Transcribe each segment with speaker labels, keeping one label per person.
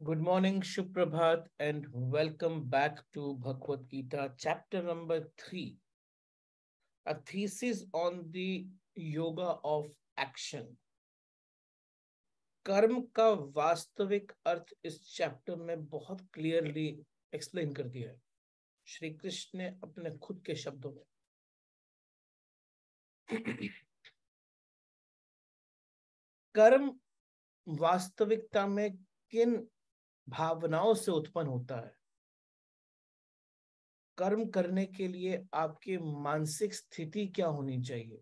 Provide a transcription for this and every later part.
Speaker 1: Good morning, Shubprabhat, and welcome back to Bhagavad Gita, chapter number 3, a thesis on the yoga of action. कर्म का वास्तविक अर्थ इस chapter में बहुत clearly explain कर दिया है श्री कृष्ण ने अपने खुद के शब्दों में। कर्म वास्तविकता में किन भावनाओं से उत्पन्न होता है? कर्म करने के लिए आपकी मानसिक स्थिति क्या होनी चाहिए?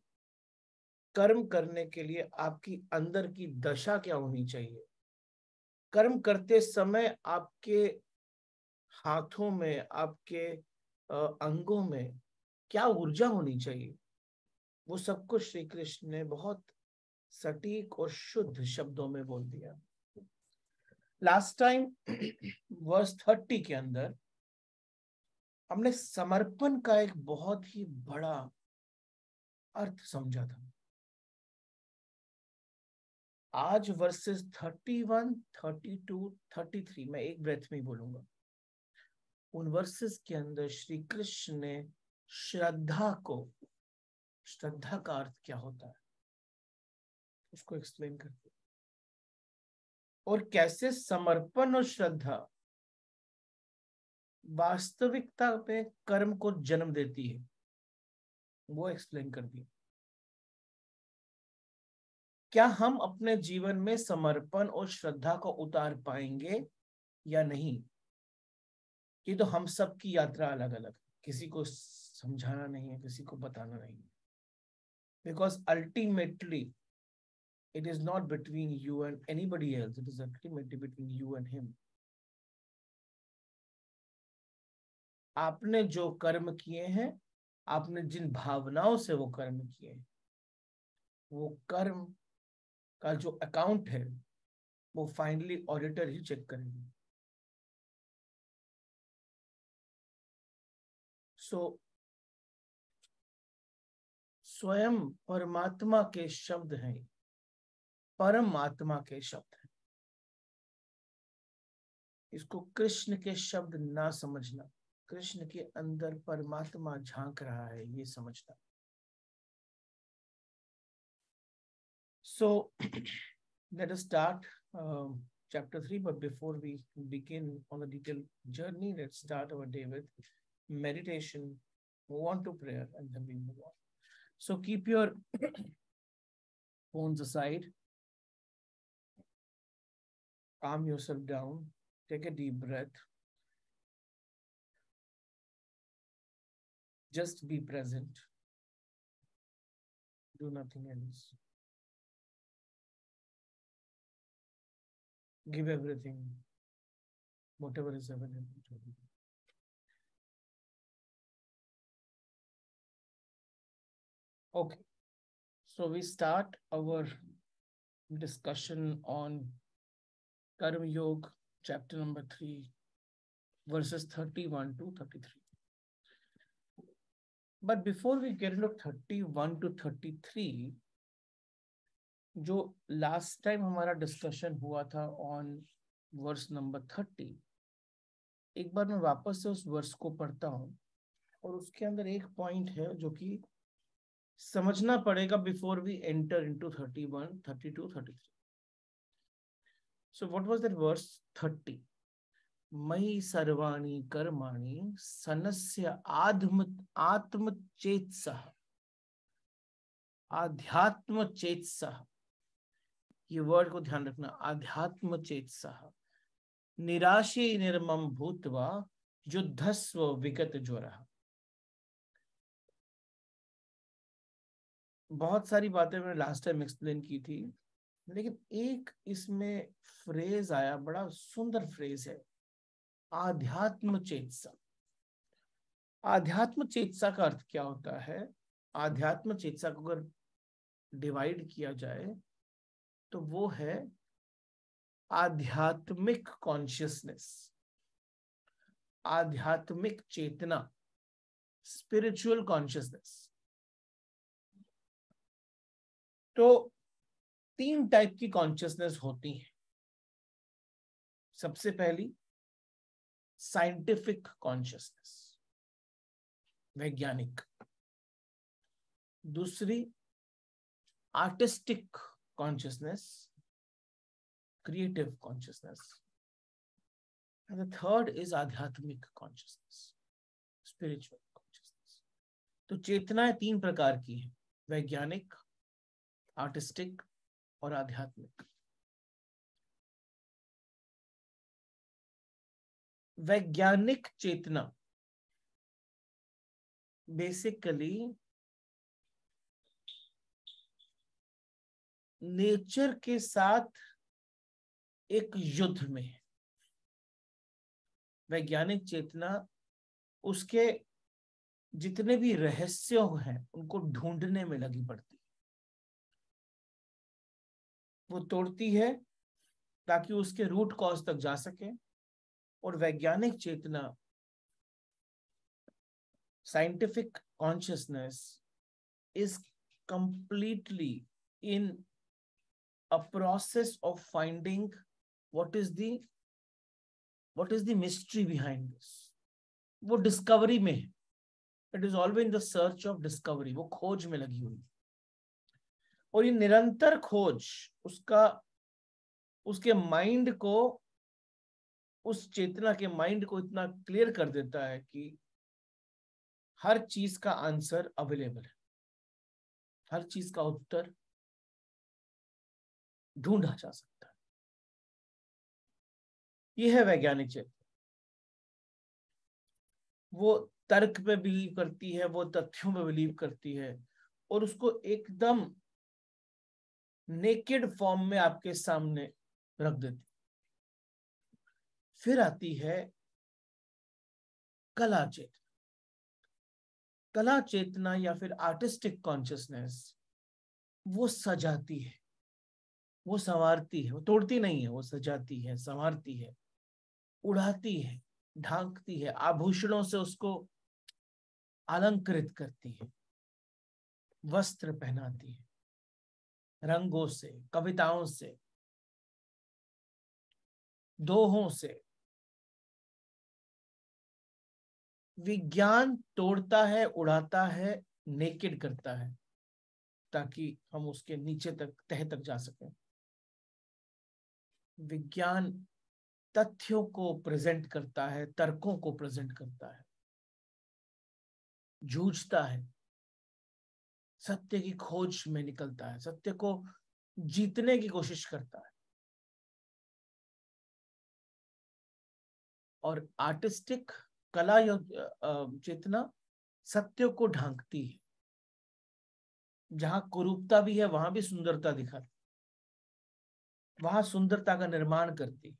Speaker 1: कर्म करने के लिए आपकी अंदर की दशा क्या होनी चाहिए? कर्म करते समय आपके हाथों में, आपके अंगों में क्या ऊर्जा होनी चाहिए? वो सब कुछ श्री कृष्ण ने बहुत सटीक और शुद्ध शब्दों में बोल दिया। लास्ट टाइम वर्स 30 के अंदर हमने समर्पण का एक बहुत ही बड़ा अर्थ समझा था। आज वर्सेस 31, 32, 33 मैं एक ब्रेथ में ही बोलूंगा। उन वर्सेस के अंदर श्री कृष्ण ने श्रद्धा का अर्थ क्या होता है उसको एक्सप्लेन करते, और कैसे समर्पण और श्रद्धा वास्तविकता में कर्म को जन्म देती है, वो एक्सप्लेन कर दिया। क्या हम अपने जीवन में समर्पण और श्रद्धा को उतार पाएंगे या नहीं? ये तो हम सब की यात्रा अलग अलग, किसी को समझाना नहीं है, किसी को बताना नहीं है, because ultimately it is not between you and anybody else, it is ultimately between you and him. आपने जो कर्म किए हैं, आपने जिन भावनाओं से वो कर्म किए हैं, वो कर्म का जो अकाउंट है वो फाइनली ऑडिटर ही चेक करेंगे। सो स्वयं परमात्मा के शब्द हैं, परमात्मा के शब्द हैं। इसको कृष्ण के शब्द ना समझना, कृष्ण के अंदर परमात्मा झांक रहा है ये समझना। So let us start chapter 3, but before we begin on the detailed journey, let's start our day with meditation, move on to prayer, and then we move on. So keep your phones aside, calm yourself down, take a deep breath, just be present, do nothing else. Give everything, whatever is available to you. Okay, so we start our discussion on Karma Yoga, chapter number 3, verses 31 to 33. But before we get into 31 to 33, जो last time हमारा discussion हुआ था on verse number 30, एक बार मैं वापस से उस verse को पढ़ता हूं, और उसके अंदर एक पॉइंट है जो कि समझना पड़ेगा before we enter into 31, 32, 33. So what was that verse 30? मयि सर्वाणि कर्माणि सनस्य आत्म चेतसः, आध्यात्म चेतसः, ये वर्ड को ध्यान रखना, आध्यात्म चेतसः, निराशे निर्मम भूत्वा युद्धस्व विगत ज्वरः। बहुत सारी बातें मैंने लास्ट टाइम एक्सप्लेन की थी, लेकिन एक इसमें फ्रेज आया, बड़ा सुंदर फ्रेज है, आध्यात्म चेतसा। आध्यात्म चेतसा का अर्थ क्या होता है? आध्यात्म चेतसा को अगर डिवाइड किया जाए तो वो है आध्यात्मिक कॉन्शियसनेस, आध्यात्मिक चेतना, स्पिरिचुअल कॉन्शियसनेस। तो 3 टाइप की कॉन्शियसनेस होती है। सबसे पहली साइंटिफिक कॉन्शियसनेस, वैज्ञानिक। दूसरी artistic consciousness, creative consciousness. And the third is आध्यात्मिक कॉन्शियसनेस, स्पिरिचुअल कॉन्शियसनेस। तो चेतनाएं 3 प्रकार की है, वैज्ञानिक, आर्टिस्टिक और आध्यात्मिक। वैज्ञानिक चेतना बेसिकली नेचर के साथ एक युद्ध में है। वैज्ञानिक चेतना उसके जितने भी रहस्य हैं उनको ढूंढने में लगी पड़ती है, वो तोड़ती है ताकि उसके रूट कॉज तक जा सके। और वैज्ञानिक चेतना, scientific consciousness is completely in a process of finding what is the mystery behind this. वो डिस्कवरी में है, it is always in the search of discovery, वो खोज में लगी हुई। और ये निरंतर खोज उसके माइंड को, उस चेतना के माइंड को इतना क्लियर कर देता है कि हर चीज का आंसर अवेलेबल है, हर चीज का उत्तर ढूंढा जा सकता है। यह है वैज्ञानिक चेतना। वो तर्क पे बिलीव करती है, वो तथ्यों पे बिलीव करती है और उसको एकदम नेकेड फॉर्म में आपके सामने रख देती। फिर आती है कला चेतना। कला चेतना या फिर आर्टिस्टिक कॉन्शियसनेस, वो सजाती है, वो संवारती है, वो तोड़ती नहीं है, वो सजाती है, संवारती है, उड़ाती है, ढांकती है, आभूषणों से उसको अलंकृत करती है, वस्त्र पहनाती है, रंगों से, कविताओं से, दोहों से। विज्ञान तोड़ता है, उड़ाता है, नेकेड करता है ताकि हम उसके नीचे तक, तह तक जा सकें। विज्ञान तथ्यों को प्रेजेंट करता है, तर्कों को प्रेजेंट करता है, जूझता है, सत्य की खोज में निकलता है, सत्य को जीतने की कोशिश करता है। और आर्टिस्टिक कला या चेतना सत्य को ढांकती है, जहां कुरूपता भी है वहां भी सुंदरता दिखाती, वहां सुंदरता का निर्माण करती,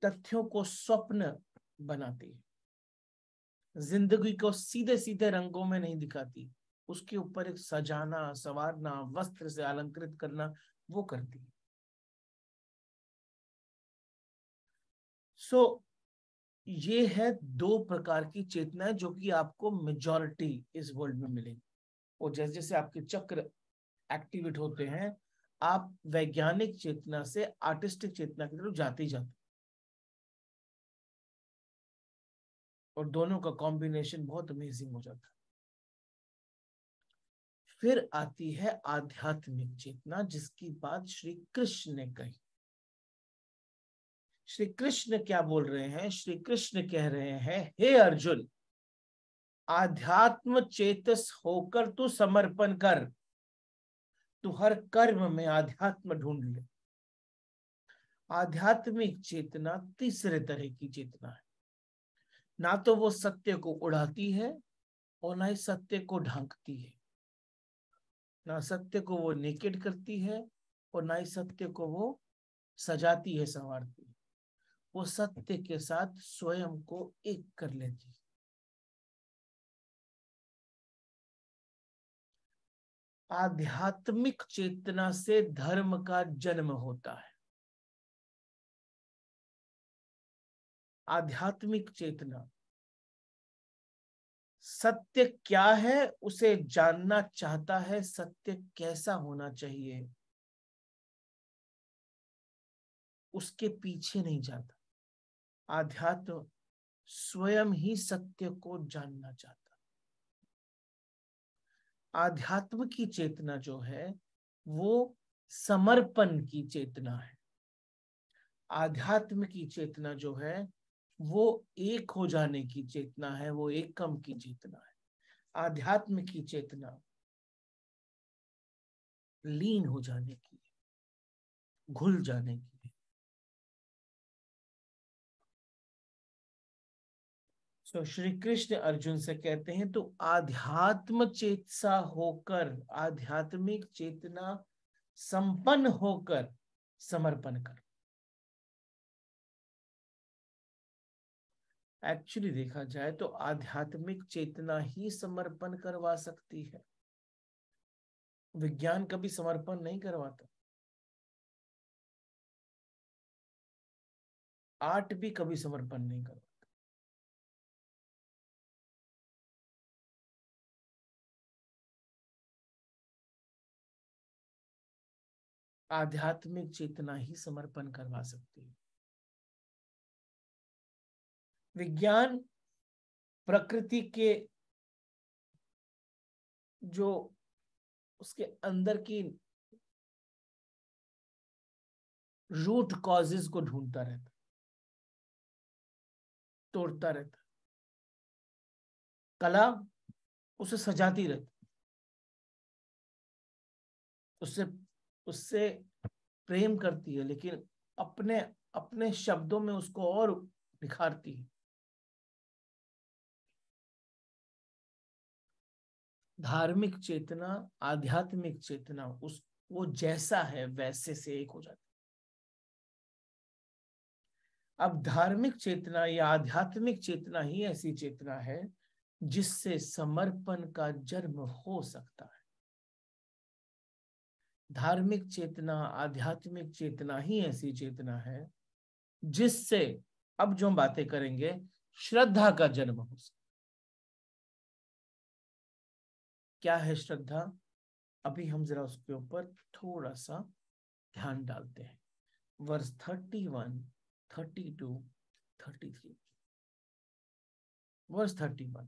Speaker 1: तथ्यों को स्वप्न बनाती, जिंदगी को सीधे सीधे रंगों में नहीं दिखाती, उसके ऊपर एक सजाना, संवारना, वस्त्र से अलंकृत करना वो करती। सो ये है 2 प्रकार की चेतनाएं जो कि आपको मेजॉरिटी इस वर्ल्ड में मिलेगी। और जैसे जैसे आपके चक्र एक्टिवेट होते हैं, आप वैज्ञानिक चेतना से आर्टिस्टिक चेतना की तरफ जाते ही जाते, और दोनों का कॉम्बिनेशन बहुत अमेजिंग हो जाता है। फिर आती है आध्यात्मिक चेतना, जिसकी बात श्री कृष्ण ने कही। श्री कृष्ण क्या बोल रहे हैं? श्री कृष्ण कह रहे हैं, हे अर्जुन, आध्यात्म चेतस होकर तू समर्पण कर, तू हर कर्म में आध्यात्म ढूंढ ले। आध्यात्मिक चेतना तीसरे तरह की चेतना है, ना तो वो सत्य को उड़ाती है और ना ही सत्य को ढांकती है, ना सत्य को वो नेकेड करती है और ना ही सत्य को वो सजाती है, संवारती है। वो सत्य के साथ स्वयं को एक कर लेती है। आध्यात्मिक चेतना से धर्म का जन्म होता है। आध्यात्मिक चेतना सत्य क्या है उसे जानना चाहता है, सत्य कैसा होना चाहिए उसके पीछे नहीं जाता। आध्यात्म स्वयं ही सत्य को जानना चाहता। आध्यात्म की चेतना जो है वो समर्पण की चेतना है। आध्यात्म की चेतना जो है वो एक हो जाने की चेतना है, वो एकम की चेतना है। आध्यात्म की चेतना लीन हो जाने की, घुल जाने की। तो श्री कृष्ण अर्जुन से कहते हैं तो आध्यात्म चेतसा होकर, आध्यात्मिक चेतना संपन्न होकर समर्पण कर। एक्चुअली देखा जाए तो आध्यात्मिक चेतना ही समर्पण करवा सकती है। विज्ञान कभी समर्पण नहीं करवाता, आर्ट भी कभी समर्पण नहीं करवाता। आध्यात्मिक चेतना ही समर्पण करवा सकती है। विज्ञान प्रकृति के जो उसके अंदर की रूट कॉजेज को ढूंढता रहता, तोड़ता रहता। कला उसे सजाती रहती, उससे उससे प्रेम करती है, लेकिन अपने अपने शब्दों में उसको और निखारती है। धार्मिक चेतना, आध्यात्मिक चेतना उस वो जैसा है वैसे से एक हो जाती। अब धार्मिक चेतना या आध्यात्मिक चेतना ही ऐसी चेतना है जिससे समर्पण का जन्म हो सकता है। धार्मिक चेतना, आध्यात्मिक चेतना ही ऐसी चेतना है जिससे, अब जो हम बातें करेंगे, श्रद्धा का जन्म हो सकता। क्या है श्रद्धा? अभी हम जरा उसके ऊपर थोड़ा सा ध्यान डालते हैं। वर्स 31, 32, 33। वर्स 31,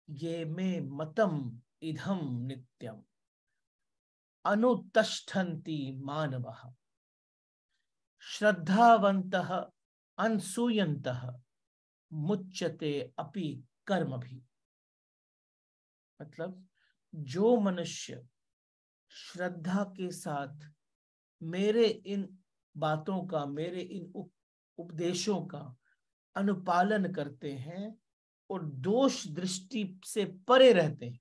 Speaker 1: ये मे मतम इधम नित्यम अनुतष्ठन्ति मानवः श्रद्धावन्तः अनसूयन्तः मुच्यते अपि कर्म भी। मतलब जो मनुष्य श्रद्धा के साथ मेरे इन बातों का, मेरे इन उपदेशों का अनुपालन करते हैं और दोष दृष्टि से परे रहते हैं।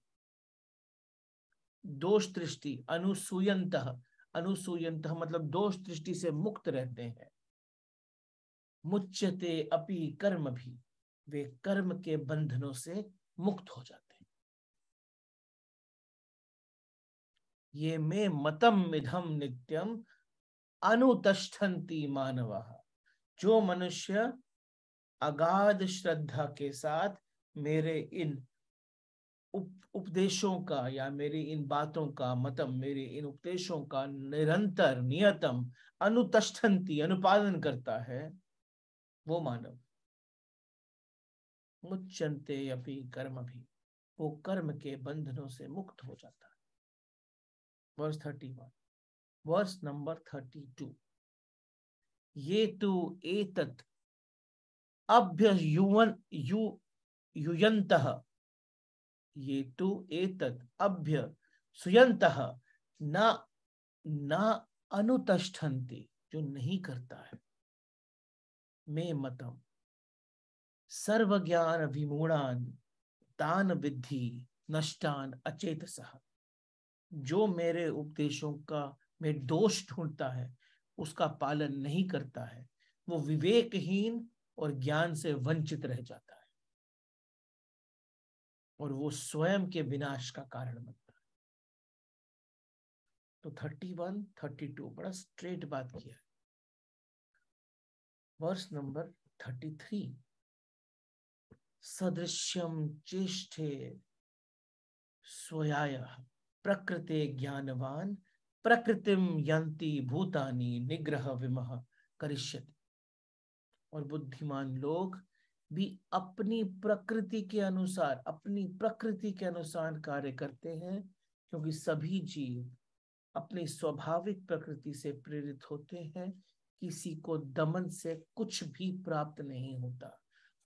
Speaker 1: दोष दृष्टि, अनुसूयंतः, अनुसूयंतः मतलब दोष दृष्टि से मुक्त रहते हैं। मुच्यते अपि कर्म भी, वे कर्म के बंधनों से मुक्त हो जाते हैं। ये मे मतम इधम नित्यम अनुतष्ठन्ति मानवः। जो मनुष्य अगाध श्रद्धा के साथ मेरे इन उपदेशों का या मेरी इन बातों का, मतम मेरे इन उपदेशों का निरंतर नियतम अनुतष्ठन्ति अनुपालन करता है, वो मानव मुच्यन्ते अपि कर्म भी, वो कर्म के बंधनों से मुक्त हो जाता है। वर्स 31, वर्स नंबर 32, ये तो एतत् अभ्ययुवन युयन्तः, ये तो एतत् अभ्य सुयन्तः न न अनुतष्ठन्ति, जो नहीं करता है, मे मतम सर्वज्ञान विमूढ़ान तान विद्धि नष्टान अचेतसः। जो मेरे उपदेशों का में दोष ढूंढता है, उसका पालन नहीं करता है, वो विवेकहीन और ज्ञान से वंचित रह जाता है और वो स्वयं के विनाश का कारण बनता है। तो 31, 32 बड़ा स्ट्रेट बात किया है। वर्स नंबर 33, सदृश्यम चेष्टे स्वयायः प्रकृते ज्ञानवान प्रकृतिम यन्ति भूतानि निग्रह विमह करिष्यति। और बुद्धिमान लोग भी अपनी प्रकृति के अनुसार कार्य करते हैं, क्योंकि सभी जीव अपनी स्वाभाविक प्रकृति से प्रेरित होते हैं। किसी को दमन से कुछ भी प्राप्त नहीं होता,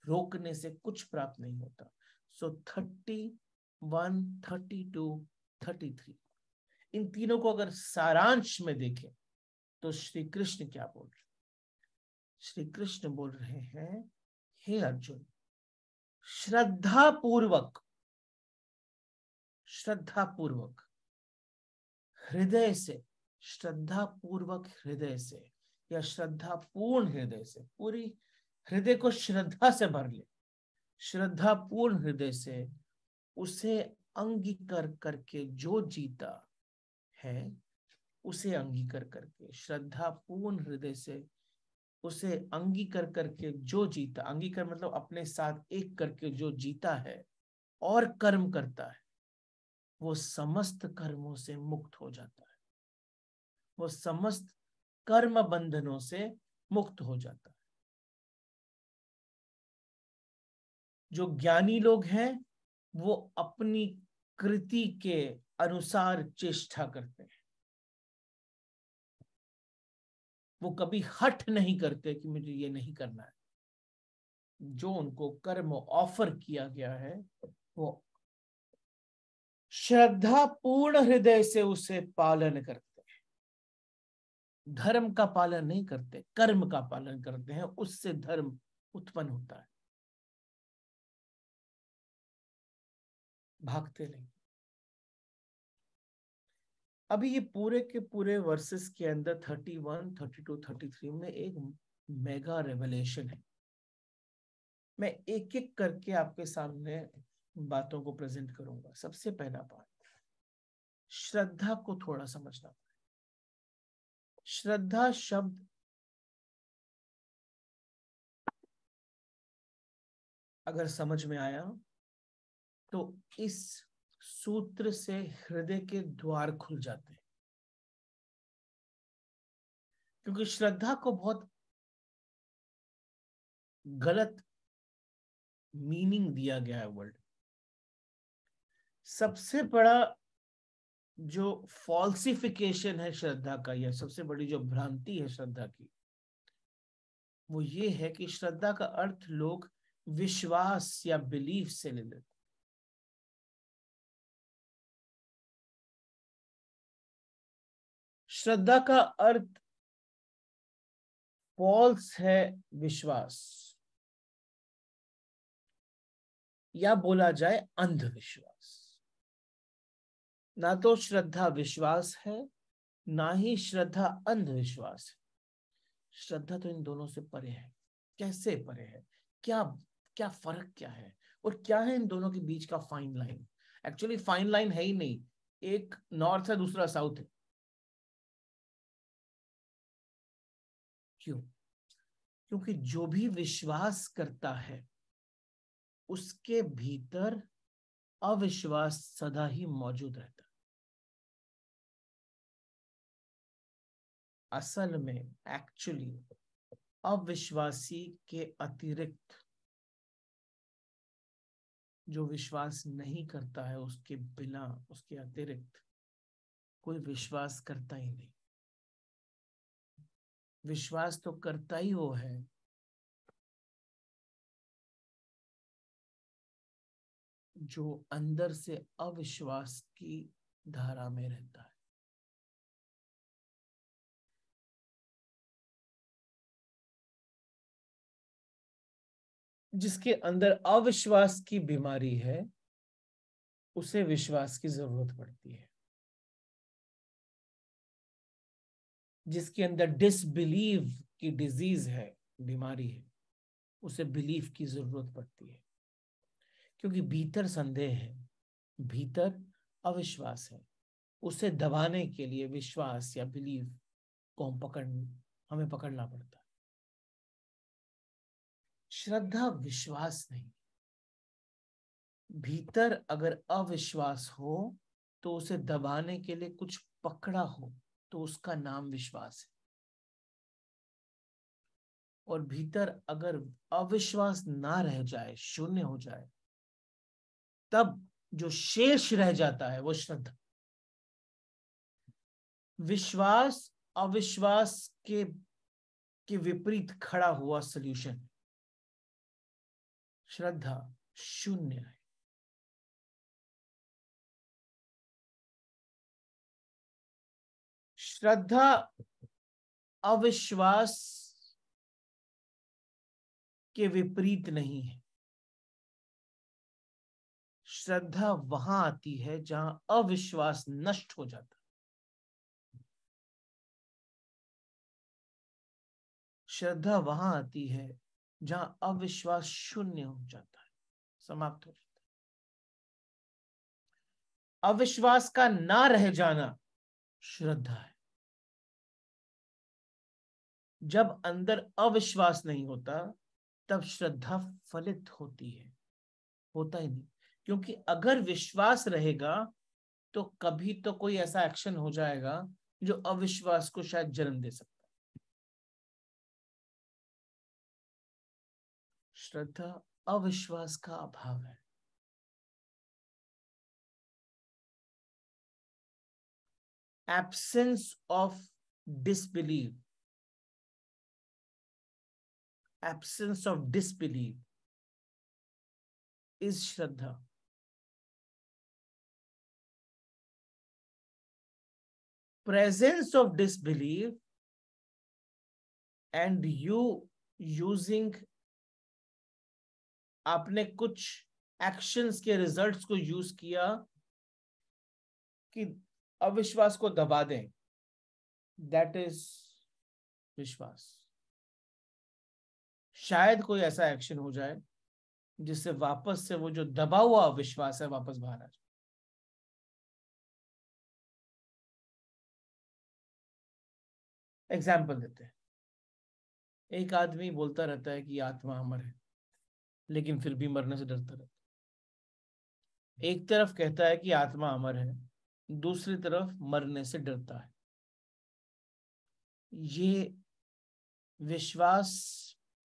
Speaker 1: रोकने से कुछ प्राप्त नहीं होता। सो 31, 32, 33, इन तीनों को अगर सारांश में देखें तो श्री कृष्ण क्या बोल रहे हैं? श्री कृष्ण बोल रहे हैं, हे अर्जुन, श्रद्धा पूर्वक हृदय से, या श्रद्धा पूर्ण हृदय से, पूरी हृदय को श्रद्धा से भर ले, श्रद्धा पूर्ण हृदय से उसे अंगीकार करके जो जीता है, उसे अंगीकार करके, श्रद्धा पूर्ण हृदय से उसे अंगीकार करके जो जीता, अंगीकार मतलब अपने साथ एक करके जो जीता है और कर्म करता है, वो समस्त कर्मों से मुक्त हो जाता है, वो समस्त कर्म बंधनों से मुक्त हो जाता है। जो ज्ञानी लोग हैं वो अपनी कृति के अनुसार चेष्टा करते हैं, वो कभी हठ नहीं करते कि मुझे ये नहीं करना है। जो उनको कर्म ऑफर किया गया है वो श्रद्धा पूर्ण हृदय से उसे पालन करते हैं। धर्म का पालन नहीं करते, कर्म का पालन करते हैं, उससे धर्म उत्पन्न होता है, भागते नहीं। अभी ये पूरे के पूरे वर्सेस के अंदर 31, 32, 33 में एक मेगा रेवलेशन है। मैं एक एक करके आपके सामने बातों को प्रेजेंट करूंगा। सबसे पहला बात, श्रद्धा को थोड़ा समझना पड़ेगा। श्रद्धा शब्द अगर समझ में आया तो इस सूत्र से हृदय के द्वार खुल जाते हैं, क्योंकि श्रद्धा को बहुत गलत मीनिंग दिया गया है वर्ड। सबसे बड़ा जो फॉल्सिफिकेशन है श्रद्धा का, या सबसे बड़ी जो भ्रांति है श्रद्धा की, वो ये है कि श्रद्धा का अर्थ लोग विश्वास या बिलीफ से ले लेते। श्रद्धा का अर्थ फॉल्स है विश्वास, या बोला जाए अंधविश्वास। ना तो श्रद्धा विश्वास है, ना ही श्रद्धा अंधविश्वास है। श्रद्धा तो इन दोनों से परे है। कैसे परे है? क्या क्या फर्क क्या है, और क्या है इन दोनों के बीच का fine line? Actually fine line है ही नहीं, एक नॉर्थ है दूसरा साउथ है। क्यों? क्योंकि जो भी विश्वास करता है उसके भीतर अविश्वास सदा ही मौजूद रहता है। असल में एक्चुअली अविश्वासी के अतिरिक्त जो विश्वास नहीं करता है, उसके बिना, उसके अतिरिक्त कोई विश्वास करता ही नहीं। विश्वास तो करता ही वो है जो अंदर से अविश्वास की धारा में रहता है। जिसके अंदर अविश्वास की बीमारी है उसे विश्वास की जरूरत पड़ती है। जिसके अंदर डिसबिलीव की डिजीज है, बीमारी है, उसे बिलीफ की जरूरत पड़ती है। क्योंकि भीतर संदेह है, भीतर अविश्वास है, उसे दबाने के लिए विश्वास या बिलीफ को हमें पकड़ना पड़ता है। श्रद्धा विश्वास नहीं। भीतर अगर अविश्वास हो तो उसे दबाने के लिए कुछ पकड़ा हो तो उसका नाम विश्वास है। और भीतर अगर अविश्वास ना रह जाए, शून्य हो जाए, तब जो शेष रह जाता है वो श्रद्धा। विश्वास अविश्वास के विपरीत खड़ा हुआ सॉल्यूशन। श्रद्धा शून्य है। श्रद्धा अविश्वास के विपरीत नहीं है। श्रद्धा वहां आती है जहां अविश्वास नष्ट हो जाता है। श्रद्धा वहां आती है जहां अविश्वास शून्य हो जाता है, समाप्त हो जाता है। अविश्वास का ना रह जाना श्रद्धा है। जब अंदर अविश्वास नहीं होता तब श्रद्धा फलित होती है, होता ही नहीं। क्योंकि अगर विश्वास रहेगा तो कभी तो कोई ऐसा एक्शन हो जाएगा जो अविश्वास को शायद जन्म दे सकता है। श्रद्धा अविश्वास का अभाव है। Absence of disbelieve, absence of disbelieve is Shraddha. Presence of disbelief and you using, आपने कुछ एक्शंस के रिजल्ट्स को यूज किया कि अविश्वास को दबा दें, दैट इज विश्वास। शायद कोई ऐसा एक्शन हो जाए जिससे वापस से वो जो दबा हुआ अविश्वास है वापस बाहर आ जाए। एग्जाम्पल देते हैं। एक आदमी बोलता रहता है कि आत्मा अमर है, लेकिन फिर भी मरने से डरता रहता है। एक तरफ कहता है कि आत्मा अमर है, दूसरी तरफ मरने से डरता है। ये विश्वास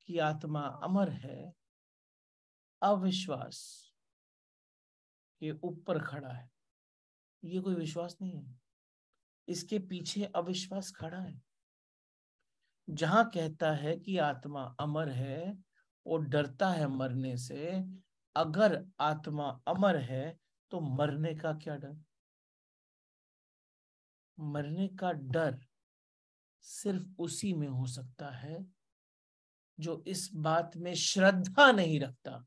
Speaker 1: कि आत्मा अमर है अविश्वास के ऊपर खड़ा है। ये कोई विश्वास नहीं है, इसके पीछे अविश्वास खड़ा है। जहां कहता है कि आत्मा अमर है और डरता है मरने से, अगर आत्मा अमर है तो मरने का क्या डर? मरने का डर सिर्फ उसी में हो सकता है जो इस बात में श्रद्धा नहीं रखता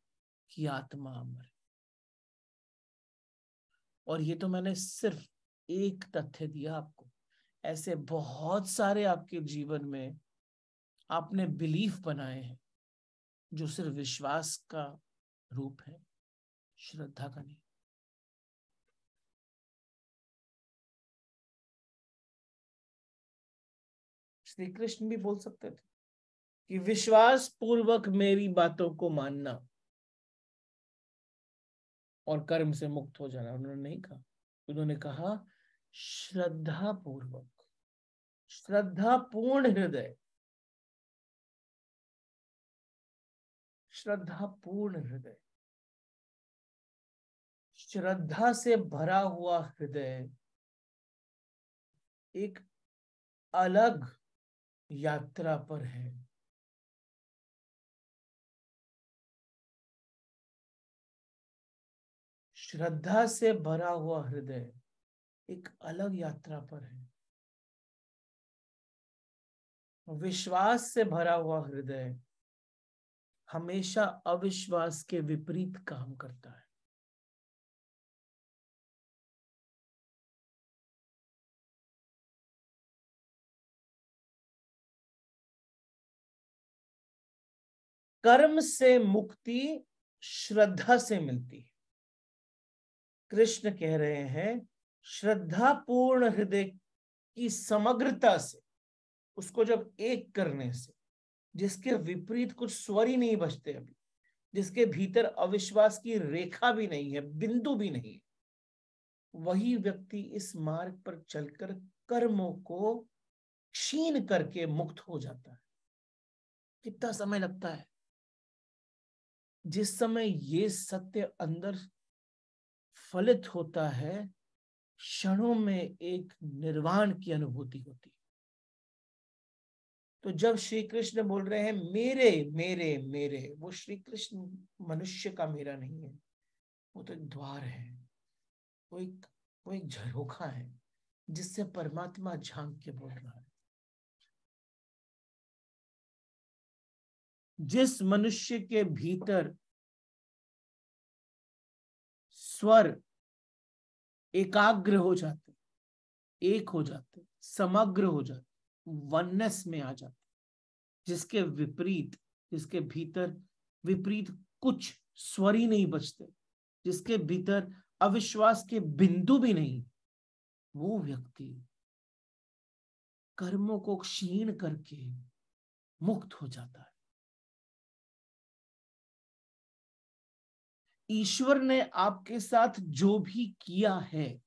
Speaker 1: कि आत्मा अमर है। और ये तो मैंने सिर्फ एक तथ्य दिया आपको। ऐसे बहुत सारे आपके जीवन में आपने बिलीफ बनाए हैं जो सिर्फ विश्वास का रूप है, श्रद्धा का नहीं। श्री कृष्ण भी बोल सकते थे कि विश्वास पूर्वक मेरी बातों को मानना और कर्म से मुक्त हो जाना। उन्होंने नहीं कहा, उन्होंने कहा श्रद्धा पूर्वक, श्रद्धा पूर्ण हृदय, श्रद्धा पूर्ण हृदय। श्रद्धा से भरा हुआ हृदय एक अलग यात्रा पर है। श्रद्धा से भरा हुआ हृदय एक अलग यात्रा पर है। विश्वास से भरा हुआ हृदय हमेशा अविश्वास के विपरीत काम करता है। कर्म से मुक्ति श्रद्धा से मिलती है। कृष्ण कह रहे हैं श्रद्धा पूर्ण हृदय की समग्रता से, उसको जब एक करने से, जिसके विपरीत कुछ स्वर ही नहीं बचते अभी, जिसके भीतर अविश्वास की रेखा भी नहीं है, बिंदु भी नहीं है, वही व्यक्ति इस मार्ग पर चलकर कर्मों को क्षीण करके मुक्त हो जाता है। कितना समय लगता है। जिस समय ये सत्य अंदर फलित होता है, क्षणों में एक निर्वाण की अनुभूति होती है। तो जब श्री कृष्ण बोल रहे हैं मेरे मेरे मेरे, वो श्री कृष्ण मनुष्य का मेरा नहीं है, वो तो एक द्वार है, वो एक झरोखा है जिससे परमात्मा झांक के बोल रहा है। जिस मनुष्य के भीतर स्वर एकाग्र हो जाते, एक हो जाते, समग्र हो जाते, वननेस में आ जाते, जिसके विपरीत, जिसके भीतर विपरीत कुछ स्वर ही नहीं बचते, जिसके भीतर अविश्वास के बिंदु भी नहीं, वो व्यक्ति कर्मों को क्षीण करके मुक्त हो जाता है। ईश्वर ने आपके साथ जो भी किया है,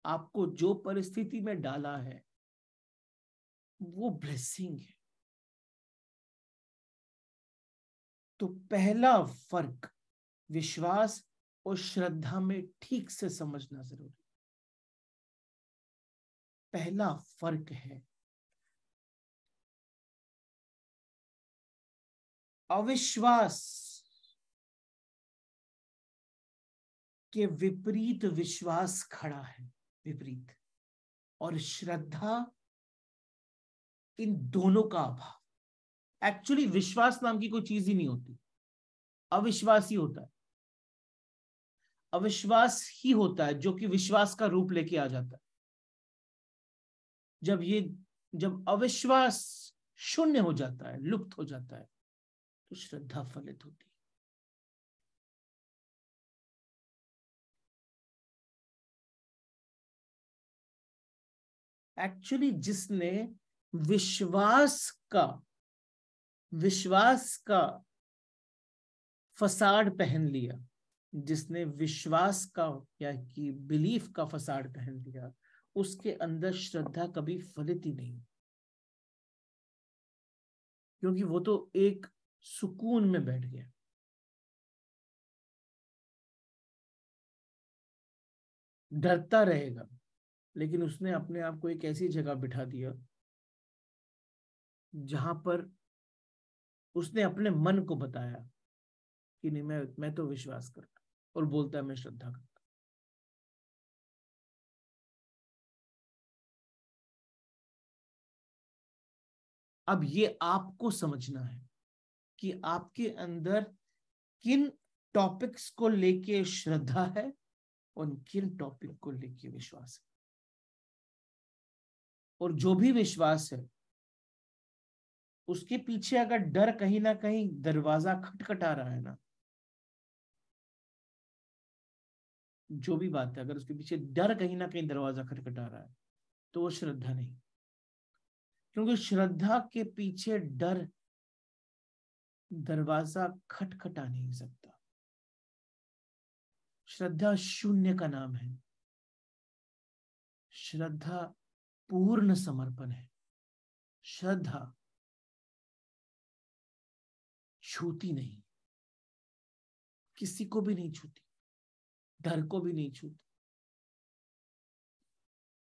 Speaker 1: आपको जो परिस्थिति में डाला है, वो ब्लेसिंग है। तो पहला फर्क विश्वास और श्रद्धा में ठीक से समझना जरूरी। पहला फर्क है अविश्वास के विपरीत विश्वास खड़ा है, विपरीत, और श्रद्धा इन दोनों का अभाव। एक्चुअली विश्वास नाम की कोई चीज ही नहीं होती, अविश्वास ही होता है। अविश्वास ही होता है जो कि विश्वास का रूप लेके आ जाता है। जब अविश्वास शून्य हो जाता है, लुप्त हो जाता है, तो श्रद्धा फलित होती है। एक्चुअली जिसने विश्वास का फसाड पहन लिया, जिसने विश्वास का या कि बिलीफ का फसाड पहन लिया, उसके अंदर श्रद्धा कभी फलित ही नहीं, क्योंकि वो तो एक सुकून में बैठ गया। डरता रहेगा, लेकिन उसने अपने आप को एक ऐसी जगह बिठा दिया जहां पर उसने अपने मन को बताया कि नहीं, मैं तो विश्वास करता, और बोलता है मैं श्रद्धा करता। अब ये आपको समझना है कि आपके अंदर किन टॉपिक्स को लेके श्रद्धा है और किन टॉपिक को लेके विश्वास है। और जो भी विश्वास है, उसके पीछे अगर डर कहीं ना कहीं दरवाजा खटखटा रहा है ना, जो भी बात है, अगर उसके पीछे डर कहीं ना कहीं दरवाजा खटखटा रहा है, तो वो श्रद्धा नहीं। क्योंकि श्रद्धा के पीछे डर दरवाजा खटखटा नहीं सकता। श्रद्धा शून्य का नाम है। श्रद्धा पूर्ण समर्पण है। श्रद्धा छूती नहीं, किसी को भी नहीं छूती, डर को भी नहीं छूती।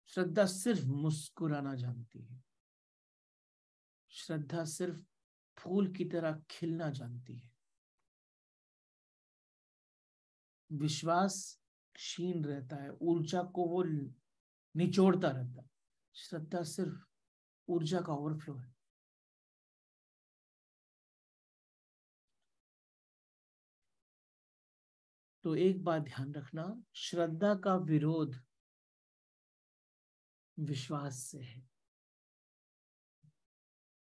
Speaker 1: श्रद्धा सिर्फ मुस्कुराना जानती है। श्रद्धा सिर्फ फूल की तरह खिलना जानती है। विश्वास क्षीण रहता है, ऊर्जा को वो निचोड़ता रहता है। श्रद्धा सिर्फ ऊर्जा का ओवरफ्लो है। तो एक बात ध्यान रखना, श्रद्धा का विरोध विश्वास से है।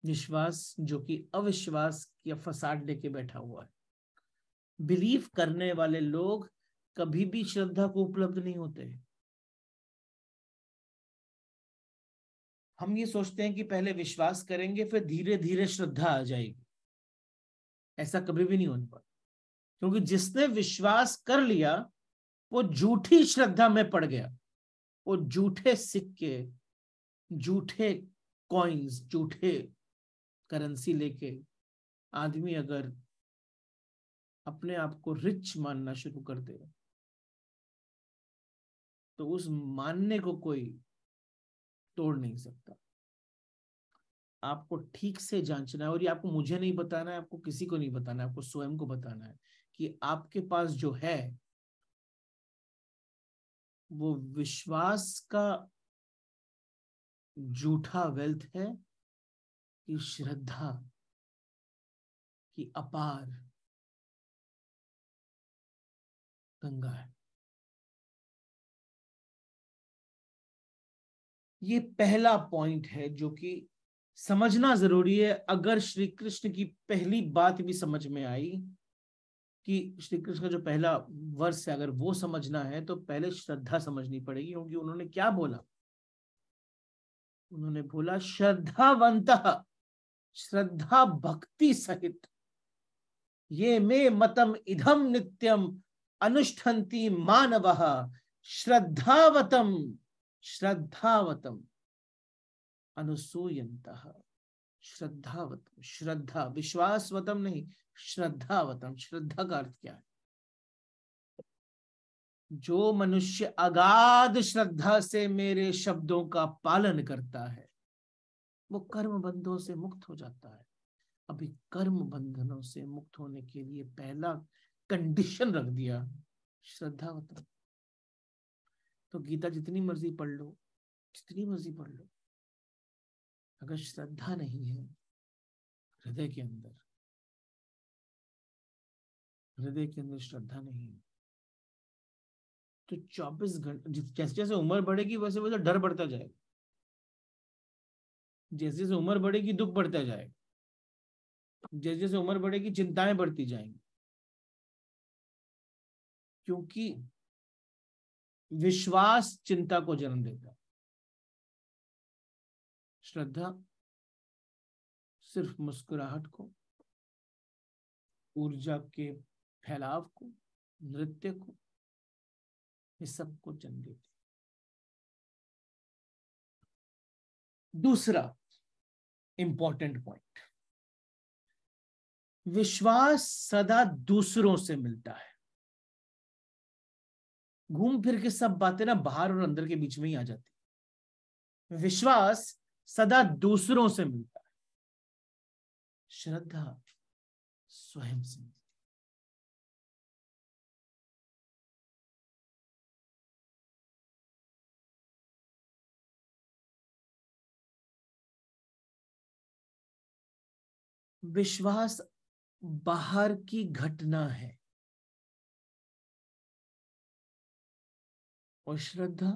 Speaker 1: विश्वास जो कि अविश्वास या फसाड लेके बैठा हुआ है। बिलीव करने वाले लोग कभी भी श्रद्धा को उपलब्ध नहीं होते। हम ये सोचते हैं कि पहले विश्वास करेंगे फिर धीरे धीरे श्रद्धा आ जाएगी। ऐसा कभी भी नहीं होने पाता, क्योंकि जिसने विश्वास कर लिया वो झूठी श्रद्धा में पड़ गया। वो झूठे सिक्के, झूठे कॉइन्स, झूठे करेंसी लेके आदमी अगर अपने आप को रिच मानना शुरू कर दे तो उस मानने को कोई तोड़ नहीं सकता। आपको ठीक से जांचना है, और ये आपको मुझे नहीं बताना है, आपको किसी को नहीं बताना है, आपको स्वयं को बताना है कि आपके पास जो है वो विश्वास का झूठा वेल्थ है कि श्रद्धा की अपार गंगा है। ये पहला पॉइंट है जो कि समझना जरूरी है। अगर श्री कृष्ण की पहली बात भी समझ में आई कि श्री कृष्ण का जो पहला वर्ष है, अगर वो समझना है तो पहले श्रद्धा समझनी पड़ेगी, क्योंकि उन्होंने क्या बोला? उन्होंने बोला श्रद्धावंत, श्रद्धा भक्ति सहित ये मे मतम इधम नित्यम अनुष्ठन्ति मानवः श्रद्धावतम श्रद्धावतम अनुसूयन्तः। श्रद्धावतम, श्रद्धा, विश्वासवतम नहीं, श्रद्धावतम। श्रद्धा का अर्थ क्या है? जो मनुष्य अगाध श्रद्धा से मेरे शब्दों का पालन करता है वो कर्म बंधों से मुक्त हो जाता है। अभी कर्म बंधनों से मुक्त होने के लिए पहला कंडीशन रख दिया, श्रद्धावतम। तो गीता जितनी मर्जी पढ़ लो, जितनी मर्जी पढ़ लो, अगर श्रद्धा नहीं है हृदय के अंदर, हृदय के अंदर श्रद्धा नहीं है तो 24 घंटे, जैसे जैसे उम्र बढ़ेगी वैसे वैसे डर बढ़ता जाएगा, जैसे जैसे उम्र बढ़ेगी दुख बढ़ता जाएगा, जैसे जैसे उम्र बढ़ेगी चिंताएं बढ़ती जाएंगी, क्योंकि विश्वास चिंता को जन्म देता है। श्रद्धा सिर्फ मुस्कुराहट को, ऊर्जा के फैलाव को, नृत्य को, इस सब को जन्म देती। दूसरा इंपॉर्टेंट पॉइंट, विश्वास सदा दूसरों से मिलता है। घूम फिर के सब बातें ना बाहर और अंदर के बीच में ही आ जाती। विश्वास सदा दूसरों से मिलता है, श्रद्धा स्वयं से मिलती है। विश्वास बाहर की घटना है और श्रद्धा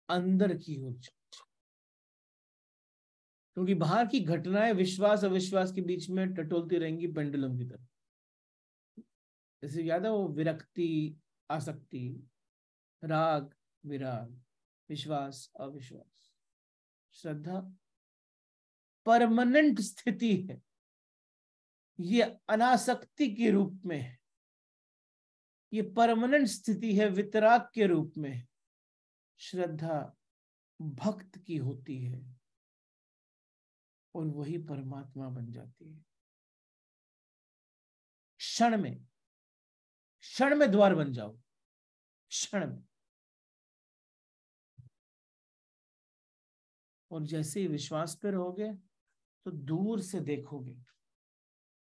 Speaker 1: अंदर की ऊर्जा। क्योंकि बाहर की घटनाएं विश्वास अविश्वास के बीच में टटोलती रहेंगी पेंडुलम की तरह। जैसे याद है वो विरक्ति, आसक्ति, राग, विराग, विश्वास अविश्वास। श्रद्धा परमानेंट स्थिति है, ये अनासक्ति के रूप में है, ये परमानेंट स्थिति है, वितराग के रूप में। श्रद्धा भक्त की होती है और वही परमात्मा बन जाती है। क्षण में, क्षण में द्वार बन जाओ, क्षण में। और जैसे ही विश्वास पे रहोगे तो दूर से देखोगे,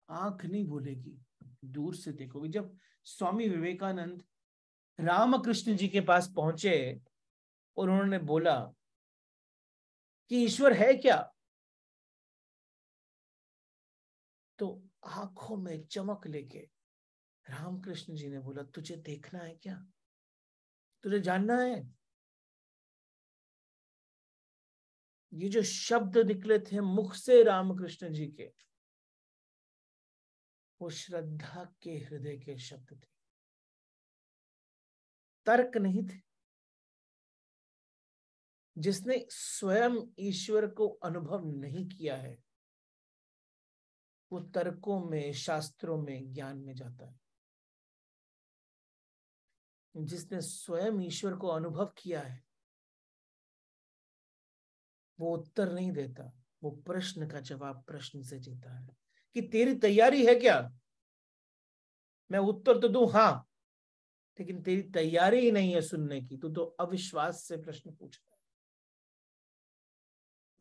Speaker 1: आंख नहीं बोलेगी, दूर से देखोगे। जब स्वामी विवेकानंद रामकृष्ण जी के पास पहुंचे और उन्होंने बोला कि ईश्वर है क्या, तो आंखों में चमक लेके रामकृष्ण जी ने बोला, तुझे देखना है क्या, तुझे जानना है? ये जो शब्द निकले थे मुख से रामकृष्ण जी के, वो श्रद्धा के हृदय के शब्द थे, तर्क नहीं थे। जिसने स्वयं ईश्वर को अनुभव नहीं किया है वो तर्कों में, शास्त्रों में, ज्ञान में जाता है। जिसने स्वयं ईश्वर को अनुभव किया है वो उत्तर नहीं देता, वो प्रश्न का जवाब प्रश्न से देता है कि तेरी तैयारी है क्या। मैं उत्तर तो दूं हाँ, लेकिन तेरी तैयारी ही नहीं है सुनने की, तू तो अविश्वास से प्रश्न पूछ रहा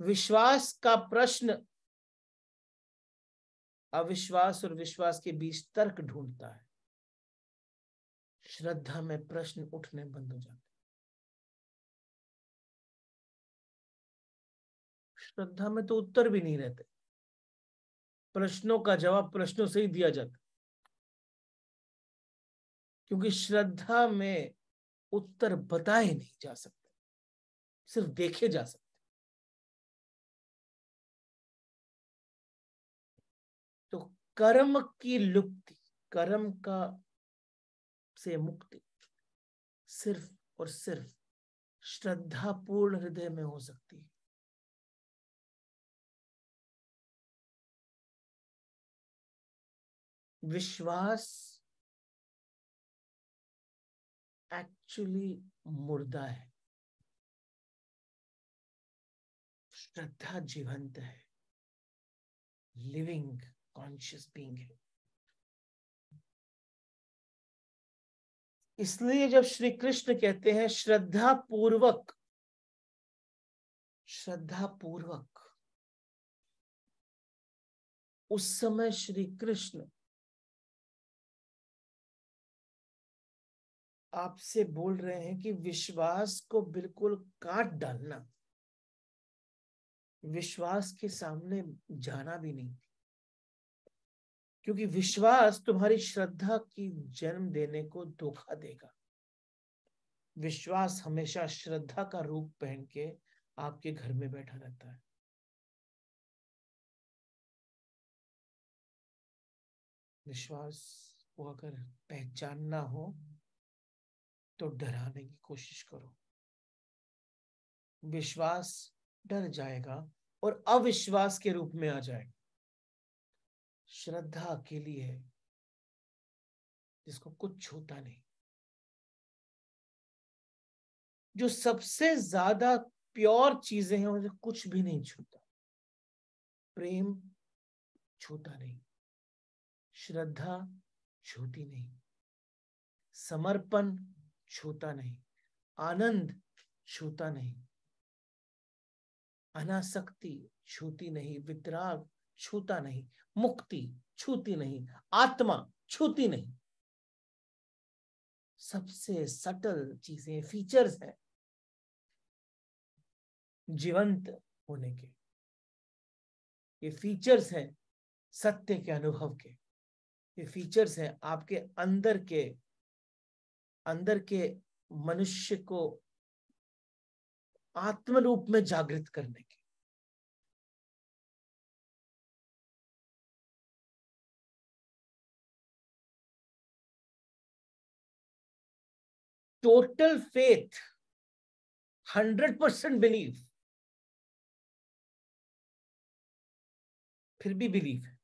Speaker 1: है। विश्वास का प्रश्न अविश्वास और विश्वास के बीच तर्क ढूंढता है। श्रद्धा में प्रश्न उठने बंद हो जाते। श्रद्धा में तो उत्तर भी नहीं रहते, प्रश्नों का जवाब प्रश्नों से ही दिया जाता, क्योंकि श्रद्धा में उत्तर बताए नहीं जा सकते, सिर्फ देखे जा सकते। तो कर्म की लुप्ति, कर्म का से मुक्ति सिर्फ और सिर्फ श्रद्धापूर्ण हृदय में हो सकती है। विश्वास एक्चुअली मुर्दा है, श्रद्धा जीवंत है, लिविंग कॉन्शियस बीइंग है। इसलिए जब श्री कृष्ण कहते हैं श्रद्धा पूर्वक, श्रद्धा पूर्वक, उस समय श्री कृष्ण आपसे बोल रहे हैं कि विश्वास को बिल्कुल काट डालना, विश्वास के सामने जाना भी नहीं, क्योंकि विश्वास तुम्हारी श्रद्धा की जन्म देने को धोखा देगा। विश्वास हमेशा श्रद्धा का रूप पहन के आपके घर में बैठा रहता है। विश्वास को अगर पहचानना हो तो डराने की कोशिश करो। विश्वास डर जाएगा और अविश्वास के रूप में आ जाएगा। श्रद्धा अकेली है जिसको कुछ छूता नहीं, जो सबसे ज्यादा प्योर चीजें हैं उन्हें कुछ भी नहीं छूता। प्रेम छूता नहीं, श्रद्धा छूती नहीं, समर्पण छूता नहीं, आनंद छूता नहीं, अनासक्ति छूती नहीं, वितराग छूता नहीं, मुक्ति छूती नहीं, आत्मा छूती नहीं। सबसे सटल चीजें, फीचर्स हैं जीवंत होने के, ये फीचर्स हैं सत्य के अनुभव के, ये फीचर्स हैं आपके अंदर के मनुष्य को आत्म रूप में जागृत करने के। टोटल फेथ, 100% बिलीव, फिर भी बिलीव है,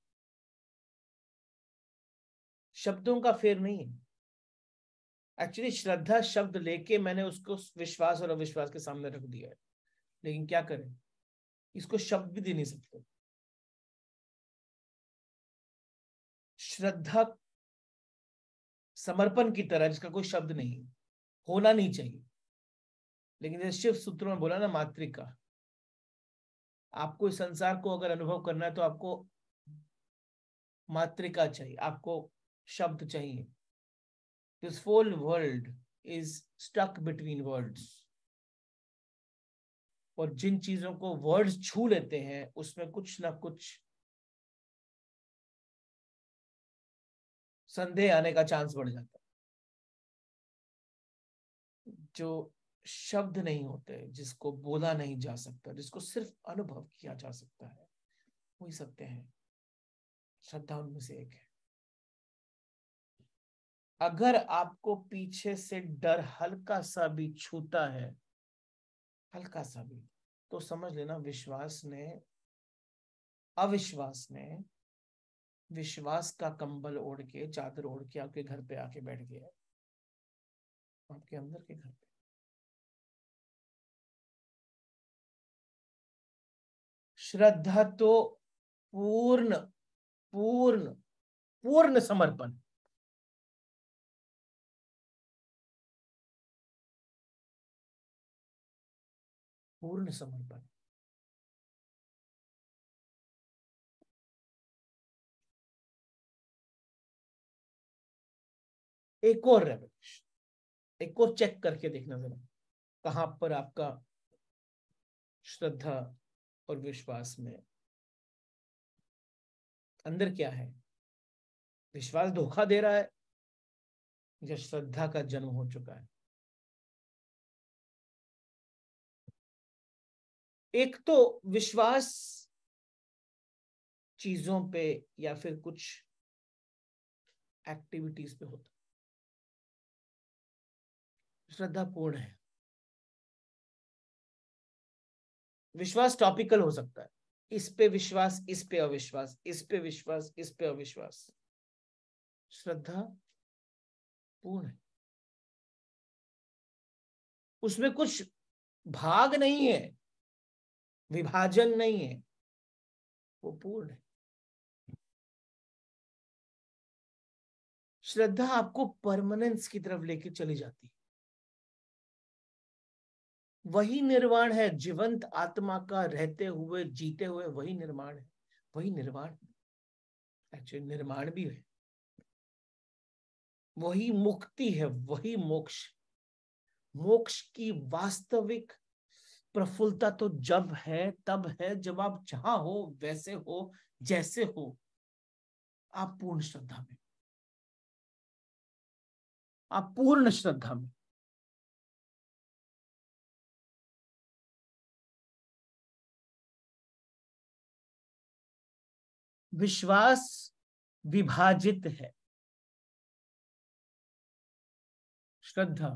Speaker 1: शब्दों का फेर नहीं है। एक्चुअली श्रद्धा शब्द लेके मैंने उसको विश्वास और अविश्वास के सामने रख दिया है, लेकिन क्या करें, इसको शब्द भी दे नहीं सकते। श्रद्धा समर्पण की तरह जिसका कोई शब्द नहीं, होना नहीं चाहिए, लेकिन जैसे शिव सूत्रों में बोला ना, मातृका, आपको इस संसार को अगर अनुभव करना है तो आपको मातृका चाहिए, आपको शब्द चाहिए। This whole world is stuck between words, और जिन चीजों को वर्ड्स छू लेते हैं उसमें कुछ ना कुछ संदेह आने का चांस बढ़ जाता है। जो शब्द नहीं होते, जिसको बोला नहीं जा सकता, जिसको सिर्फ अनुभव किया जा सकता है, वही सत्य है। श्रद्धा उनमें से एक है। अगर आपको पीछे से डर हल्का सा भी छूता है, हल्का सा भी, तो समझ लेना अविश्वास ने विश्वास का कंबल ओढ़ के, चादर ओढ़ के आपके घर पे आके बैठ गया, आपके अंदर के घर पे। श्रद्धा तो पूर्ण पूर्ण पूर्ण समर्पण, पूर्ण समर्पण। एक और रेवलेशन, एक और चेक करके देखना जरा, कहां पर आपका श्रद्धा और विश्वास में अंदर क्या है। विश्वास धोखा दे रहा है या श्रद्धा का जन्म हो चुका है। एक तो विश्वास चीजों पे या फिर कुछ एक्टिविटीज पे होता है, श्रद्धा पूर्ण है। विश्वास टॉपिकल हो सकता है, इस पे विश्वास, इस पे अविश्वास, इस पे विश्वास, इस पे अविश्वास। श्रद्धा पूर्ण है, उसमें कुछ भाग नहीं है, विभाजन नहीं है, वो पूर्ण है। श्रद्धा आपको परमानेंस की तरफ लेके चली जाती है। वही निर्वाण है, जीवंत आत्मा का रहते हुए जीते हुए वही निर्माण है, वही निर्वाण, एक्चुअली निर्माण भी है, वही मुक्ति है, वही मोक्ष। मोक्ष की वास्तविक प्रफुल्लता तो जब है तब है जब आप जहां हो, वैसे हो, जैसे हो, आप पूर्ण श्रद्धा में, आप पूर्ण श्रद्धा में। विश्वास विभाजित है, श्रद्धा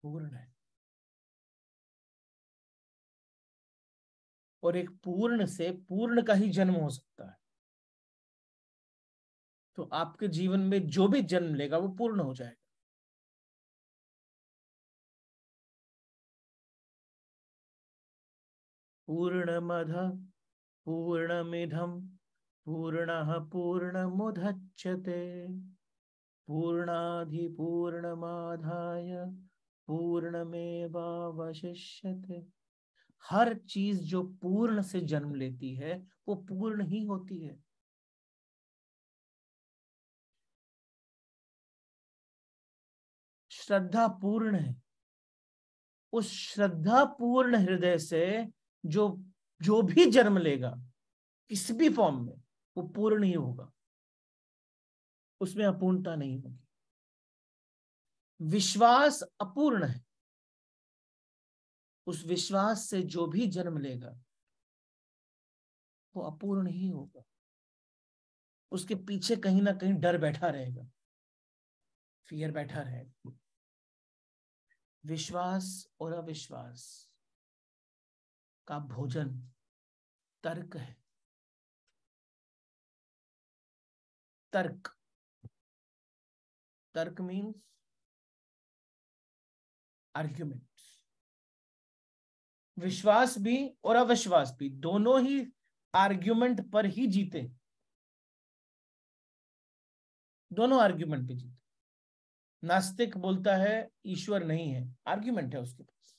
Speaker 1: पूर्ण है। और एक पूर्ण से पूर्ण का ही जन्म हो सकता है। तो आपके जीवन में जो भी जन्म लेगा वो पूर्ण हो जाएगा। पूर्णमद पूर्णमिदं पूर्णः पूर्णमुदच्यते पूर्णाधिपूर्णमादाय पूर्णमेवावशिष्यते। हर चीज जो पूर्ण से जन्म लेती है वो पूर्ण ही होती है। श्रद्धा पूर्ण है, उस श्रद्धा पूर्ण हृदय से जो जो भी जन्म लेगा किसी भी फॉर्म में वो पूर्ण ही होगा, उसमें अपूर्णता नहीं होगी। विश्वास अपूर्ण है, उस विश्वास से जो भी जन्म लेगा वो अपूर्ण ही होगा, उसके पीछे कहीं ना कहीं डर बैठा रहेगा, फियर बैठा रहेगा। विश्वास और अविश्वास का भोजन तर्क है। तर्क, तर्क मीन्स आर्ग्यूमेंट्स। विश्वास भी और अविश्वास भी दोनों ही आर्ग्यूमेंट पर ही जीते, दोनों आर्ग्यूमेंट पे जीते। नास्तिक बोलता है ईश्वर नहीं है, आर्ग्यूमेंट है उसके पास।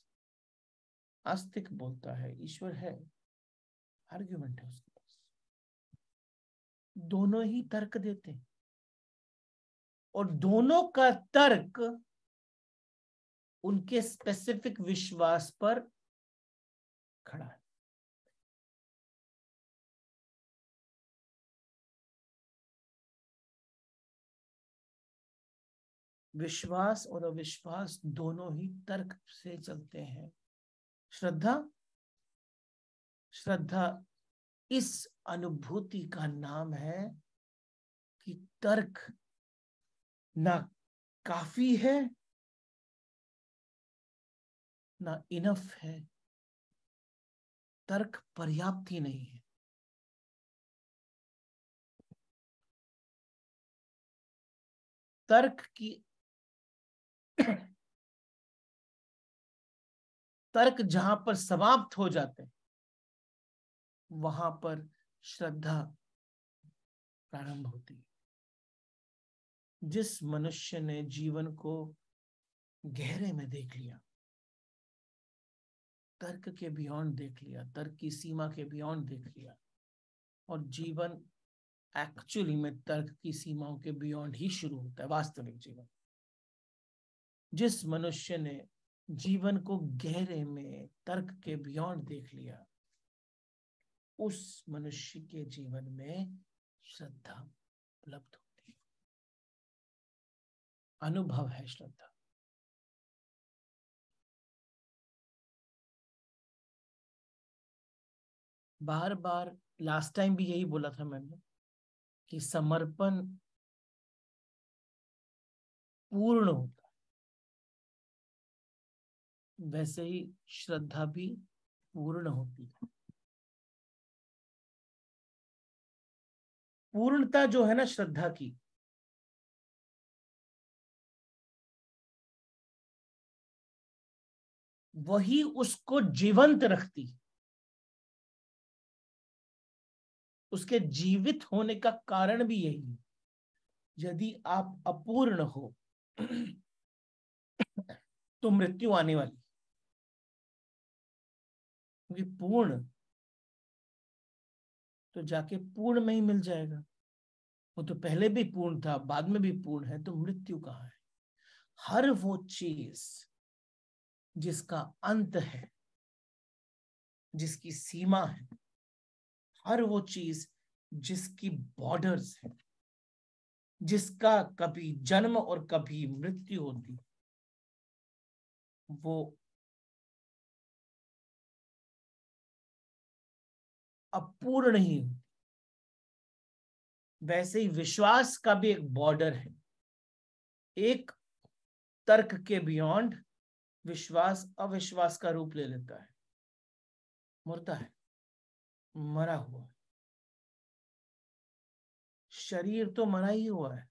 Speaker 1: आस्तिक बोलता है ईश्वर है, आर्ग्यूमेंट है उसके पास। दोनों ही तर्क देते हैं और दोनों का तर्क उनके स्पेसिफिक विश्वास पर खड़ा है। विश्वास और अविश्वास दोनों ही तर्क से चलते हैं। श्रद्धा, श्रद्धा इस अनुभूति का नाम है कि तर्क ना काफी है ना इनफ है, तर्क पर्याप्त ही नहीं है। तर्क की तर्क जहां पर समाप्त हो जाते हैं वहां पर श्रद्धा प्रारंभ होती है। जिस मनुष्य ने जीवन को गहरे में देख लिया, तर्क के बियॉन्ड देख लिया, तर्क की सीमा के बियॉन्ड देख लिया, और जीवन एक्चुअली में तर्क की सीमाओं के बियॉन्ड ही शुरू होता है, वास्तविक जीवन। जिस मनुष्य ने जीवन को गहरे में तर्क के बियॉन्ड देख लिया, उस मनुष्य के जीवन में श्रद्धा उपलब्ध होती है, अनुभव है श्रद्धा। बार बार लास्ट टाइम भी यही बोला था मैंने कि समर्पण पूर्ण होता है, वैसे ही श्रद्धा भी पूर्ण होती है। पूर्णता जो है ना श्रद्धा की, वही उसको जीवंत रखती। उसके जीवित होने का कारण भी यही है। यदि आप अपूर्ण हो तो मृत्यु आने वाली, क्योंकि पूर्ण तो जाके पूर्ण में ही मिल जाएगा। वो तो पहले भी पूर्ण था, बाद में भी पूर्ण है, तो मृत्यु कहाँ है? हर वो चीज जिसका अंत है, जिसकी सीमा है, हर वो चीज जिसकी बॉर्डर्स है, जिसका कभी जन्म और कभी मृत्यु होती, वो अपूर्ण ही होती। वैसे ही विश्वास का भी एक बॉर्डर है। एक तर्क के बियॉन्ड विश्वास अविश्वास का रूप ले लेता है, मुर्दा है, मरा हुआ है। शरीर तो मरा ही हुआ है,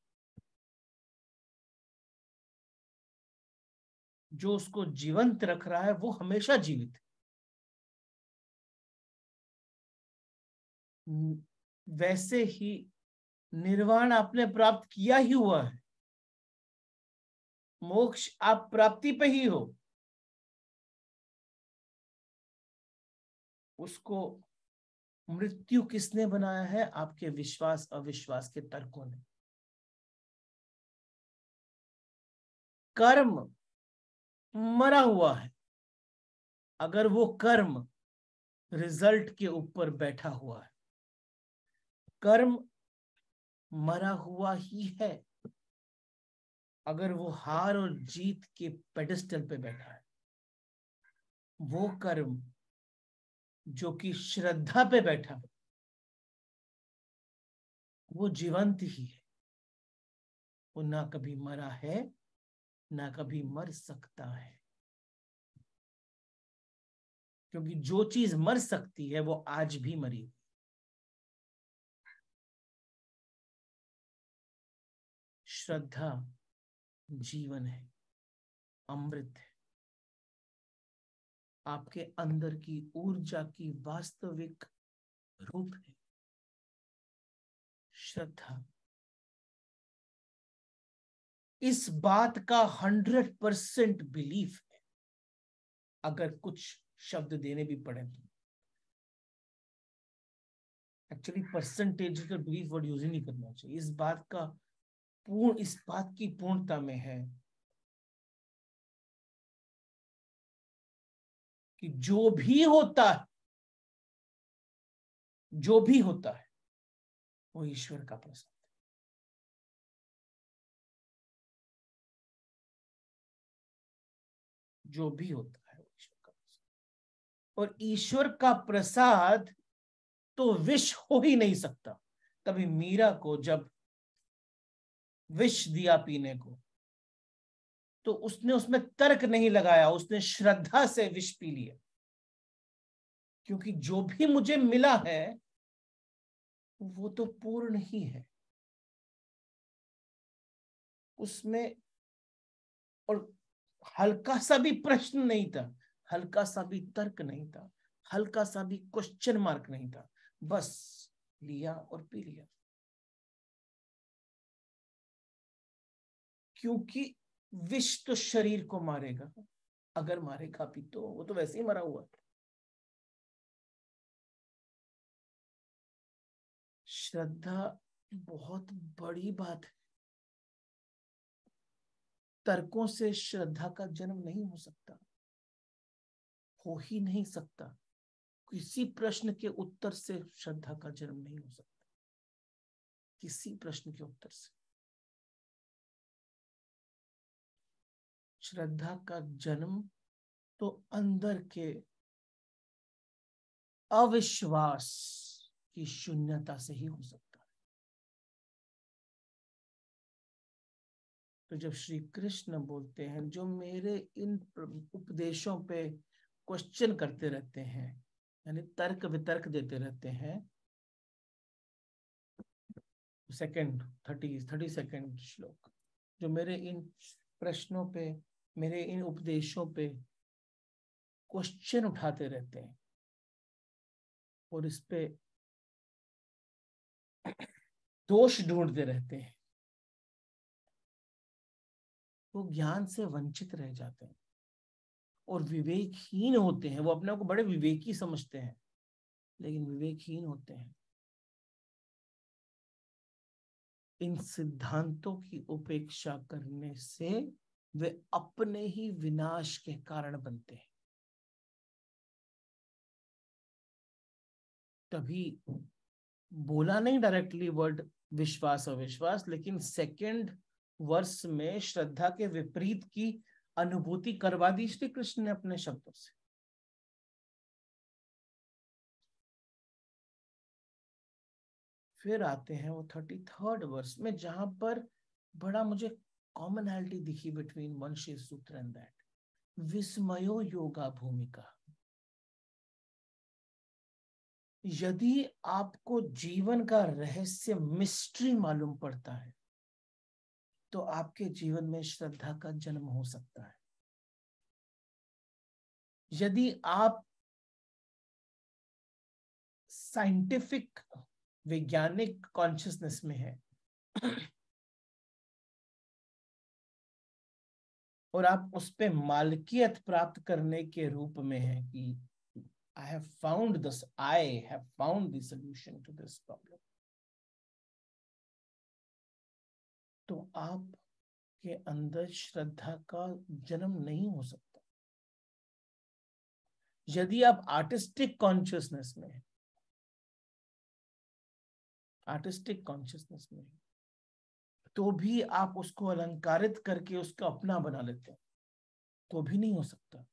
Speaker 1: जो उसको जीवंत रख रहा है वो हमेशा जीवित है। वैसे ही निर्वाण आपने प्राप्त किया ही हुआ है, मोक्ष आप प्राप्ति पे ही हो। उसको मृत्यु किसने बनाया है? आपके विश्वास अविश्वास के तर्कों ने। कर्म मरा हुआ है, अगर वो कर्म रिजल्ट के ऊपर बैठा हुआ है। कर्म मरा हुआ ही है अगर वो हार और जीत के पेडिस्टल पे बैठा है। वो कर्म जो कि श्रद्धा पे बैठा, वो जीवंत ही है। वो ना कभी मरा है, ना कभी मर सकता है। क्योंकि जो चीज मर सकती है वो आज भी मरी। श्रद्धा जीवन है, अमृत है, आपके अंदर की ऊर्जा की वास्तविक रूप है श्रद्धा। इस बात का 100% बिलीफ है, अगर कुछ शब्द देने भी पड़े तो। एक्चुअली परसेंटेज का बिलीफ वर्ड यूज ही नहीं करना चाहिए। इस बात की पूर्णता में है कि जो भी होता है, जो भी होता है वो ईश्वर का प्रसाद है। जो भी होता है वो ईश्वर का प्रसाद, और ईश्वर का प्रसाद तो विष हो ही नहीं सकता। तभी मीरा को जब विष दिया पीने को, तो उसने उसमें तर्क नहीं लगाया, उसने श्रद्धा से विष पी लिया। क्योंकि जो भी मुझे मिला है वो तो पूर्ण ही है। उसमें और हल्का सा भी प्रश्न नहीं था। हल्का सा भी तर्क नहीं था, हल्का सा भी क्वेश्चन मार्क नहीं था, बस लिया और पी लिया। क्योंकि विष तो शरीर को मारेगा, अगर मारेगा भी तो वो तो वैसे ही मरा हुआ है। श्रद्धा बहुत बड़ी बात है। तर्कों से श्रद्धा का जन्म नहीं हो सकता, हो ही नहीं सकता। किसी प्रश्न के उत्तर से श्रद्धा का जन्म नहीं हो सकता, किसी प्रश्न के उत्तर से। श्रद्धा का जन्म तो अंदर के अविश्वास की शून्यता से ही हो सकता है। तो जब श्री कृष्ण बोलते हैं जो मेरे इन उपदेशों पे क्वेश्चन करते रहते हैं, यानी तर्क वितर्क देते रहते हैं, सेकंड 30 सेकंड श्लोक, जो मेरे इन प्रश्नों पे, मेरे इन उपदेशों पे क्वेश्चन उठाते रहते हैं और इस पे दोष ढूंढते रहते हैं, वो ज्ञान से वंचित रह जाते हैं और विवेकहीन होते हैं। वो अपने को बड़े विवेकी समझते हैं, लेकिन विवेकहीन होते हैं। इन सिद्धांतों की उपेक्षा करने से वे अपने ही विनाश के कारण बनते हैं। तभी बोला नहीं डायरेक्टली वर्ड विश्वास अविश्वास, लेकिन सेकंड वर्ष में श्रद्धा के विपरीत की अनुभूति करवा दी श्री कृष्ण ने अपने शब्दों से। फिर आते हैं वो 33rd वर्ष में, जहां पर बड़ा मुझे कॉमनैलिटी दिखी बिटवीन वंशी सूत्र एंड दैट, विस्मयो योगा भूमिका। यदि आपको जीवन का रहस्य मिस्ट्री मालूम पड़ता है तो आपके जीवन में श्रद्धा का जन्म हो सकता है। यदि आप साइंटिफिक वैज्ञानिक कॉन्शियसनेस में है और आप उस पे मालकियत प्राप्त करने के रूप में है कि I have found the solution to this problem, तो आपके अंदर श्रद्धा का जन्म नहीं हो सकता। यदि आप आर्टिस्टिक कॉन्शियसनेस में है, तो भी आप उसको अलंकारित करके उसका अपना बना लेते हैं, तो भी नहीं हो सकता।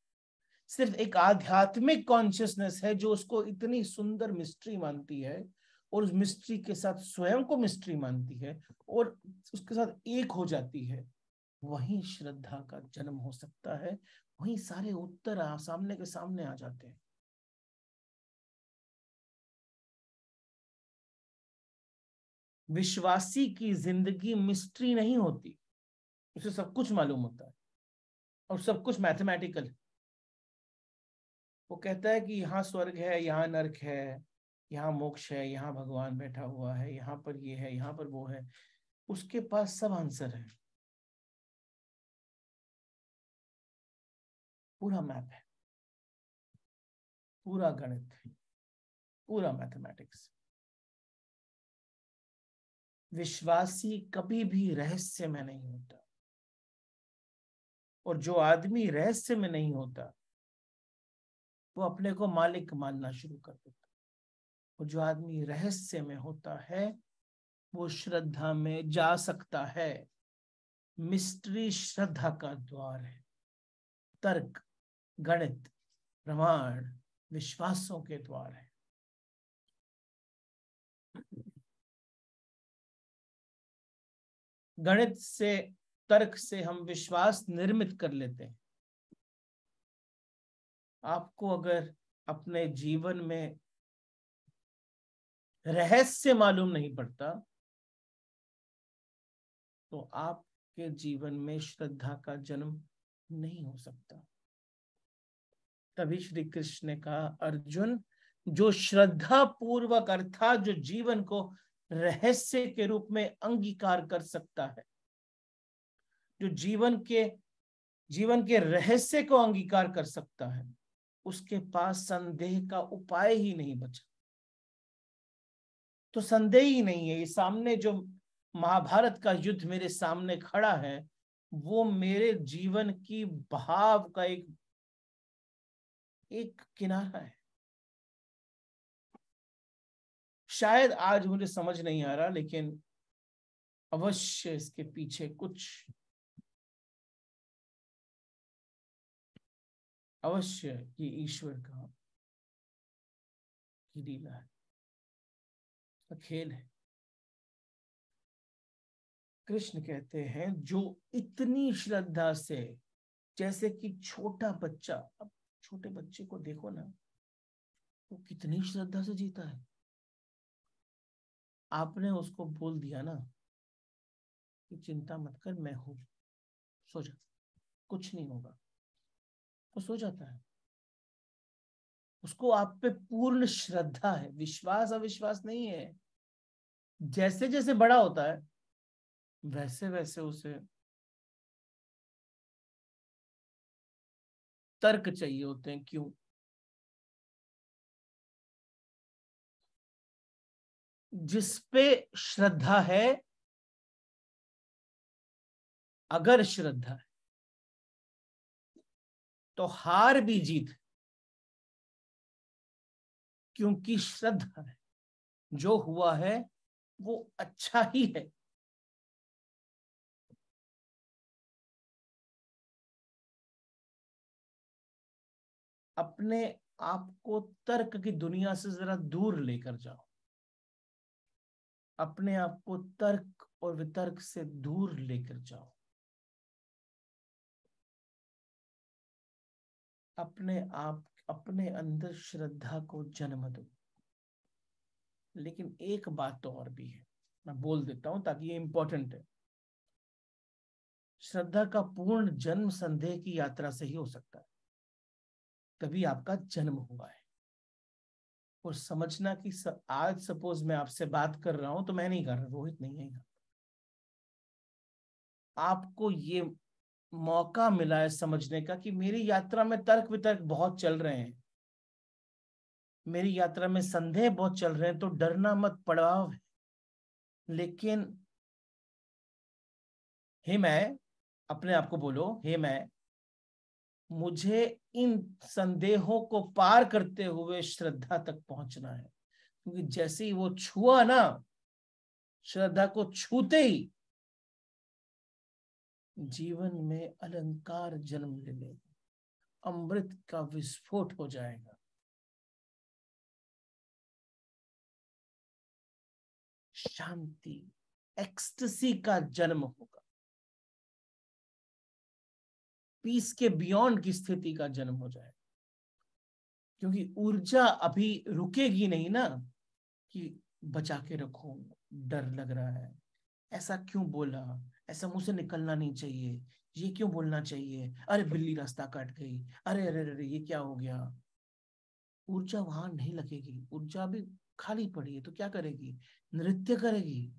Speaker 1: सिर्फ एक आध्यात्मिक कॉन्शियसनेस है जो उसको इतनी सुंदर मिस्ट्री मानती है और उस मिस्ट्री के साथ स्वयं को मिस्ट्री मानती है और उसके साथ एक हो जाती है, वहीं श्रद्धा का जन्म हो सकता है। वहीं सारे उत्तर सामने के सामने आ जाते हैं। विश्वासी की जिंदगी मिस्ट्री नहीं होती, उसे सब कुछ मालूम होता है और सब कुछ मैथमेटिकल। वो कहता है कि यहाँ स्वर्ग है, यहाँ नरक है, यहाँ मोक्ष है, यहाँ भगवान बैठा हुआ है, यहाँ पर ये है, यहाँ पर वो है। उसके पास सब आंसर है, पूरा मैप है, पूरा गणित, पूरा मैथमेटिक्स। विश्वासी कभी भी रहस्य में नहीं होता, और जो आदमी रहस्य में नहीं होता वो अपने को मालिक मानना शुरू कर देता। और जो आदमी रहस्य में होता है वो श्रद्धा में जा सकता है। मिस्ट्री श्रद्धा का द्वार है। तर्क, गणित, प्रमाण विश्वासों के द्वार है। गणित से, तर्क से हम विश्वास निर्मित कर लेते हैं। आपको अगर अपने जीवन में रहस्य मालूम नहीं पड़ता तो आपके जीवन में श्रद्धा का जन्म नहीं हो सकता। तभी श्री कृष्ण ने कहा, अर्जुन, जो श्रद्धा पूर्वक अर्थात जो जीवन को रहस्य के रूप में अंगीकार कर सकता है, जो जीवन के रहस्य को अंगीकार कर सकता है, उसके पास संदेह का उपाय ही नहीं बचा। तो संदेह ही नहीं है, ये सामने जो महाभारत का युद्ध मेरे सामने खड़ा है, वो मेरे जीवन की बहाव का एक किनारा है। शायद आज मुझे समझ नहीं आ रहा, लेकिन अवश्य इसके पीछे कुछ अवश्य ये ईश्वर का लीला है, खेल है। कृष्ण कहते हैं, जो इतनी श्रद्धा से, जैसे कि छोटा बच्चा, अब छोटे बच्चे को देखो ना, वो कितनी श्रद्धा से जीता है। आपने उसको बोल दिया ना कि चिंता मत कर, मैं हूं, सो जा, कुछ नहीं होगा, वो सो जाता है। उसको आप पे पूर्ण श्रद्धा है, विश्वास अविश्वास नहीं है। जैसे जैसे बड़ा होता है वैसे वैसे उसे तर्क चाहिए होते हैं। क्यों? जिस पे श्रद्धा है, अगर श्रद्धा है तो हार भी जीत है, क्योंकि श्रद्धा है। जो हुआ है वो अच्छा ही है। अपने आप को तर्क की दुनिया से जरा दूर लेकर जाओ, अपने आप को तर्क और वितर्क से दूर लेकर जाओ, अपने अंदर श्रद्धा को जन्म दो। लेकिन एक बात तो और भी है, मैं बोल देता हूं ताकि ये इंपॉर्टेंट है। श्रद्धा का पूर्ण जन्म संदेह की यात्रा से ही हो सकता है, तभी आपका जन्म हुआ है। और समझना कि आज सपोज मैं आपसे बात कर रहा हूं तो मैं नहीं कर रहा, रोहित नहीं है यहाँ। आपको ये मौका मिला है समझने का कि मेरी यात्रा में तर्क वितर्क बहुत चल रहे हैं, मेरी यात्रा में संदेह बहुत चल रहे हैं, तो डरना मत, पड़ाव है। लेकिन हे मैं, अपने आप को बोलो, हे मैं, मुझे इन संदेहों को पार करते हुए श्रद्धा तक पहुंचना है। क्योंकि जैसे ही वो छुआ ना, श्रद्धा को छूते ही जीवन में अलंकार जन्म ले लेगा, अमृत का विस्फोट हो जाएगा, शांति, एक्सटेसी का जन्म होगा, पीस के बियॉन्ड की स्थिति का जन्म हो जाएगा। क्योंकि ऊर्जा अभी रुकेगी नहीं ना कि बचा के रखो, डर लग रहा है, ऐसा क्यों बोला, ऐसा मुंह से निकलना नहीं चाहिए, ये क्यों बोलना चाहिए, अरे बिल्ली रास्ता काट गई, अरे अरे अरे ये क्या हो गया। ऊर्जा वहां नहीं लगेगी, ऊर्जा भी खाली पड़ी है तो क्या करेगी, नृत्य करेगी।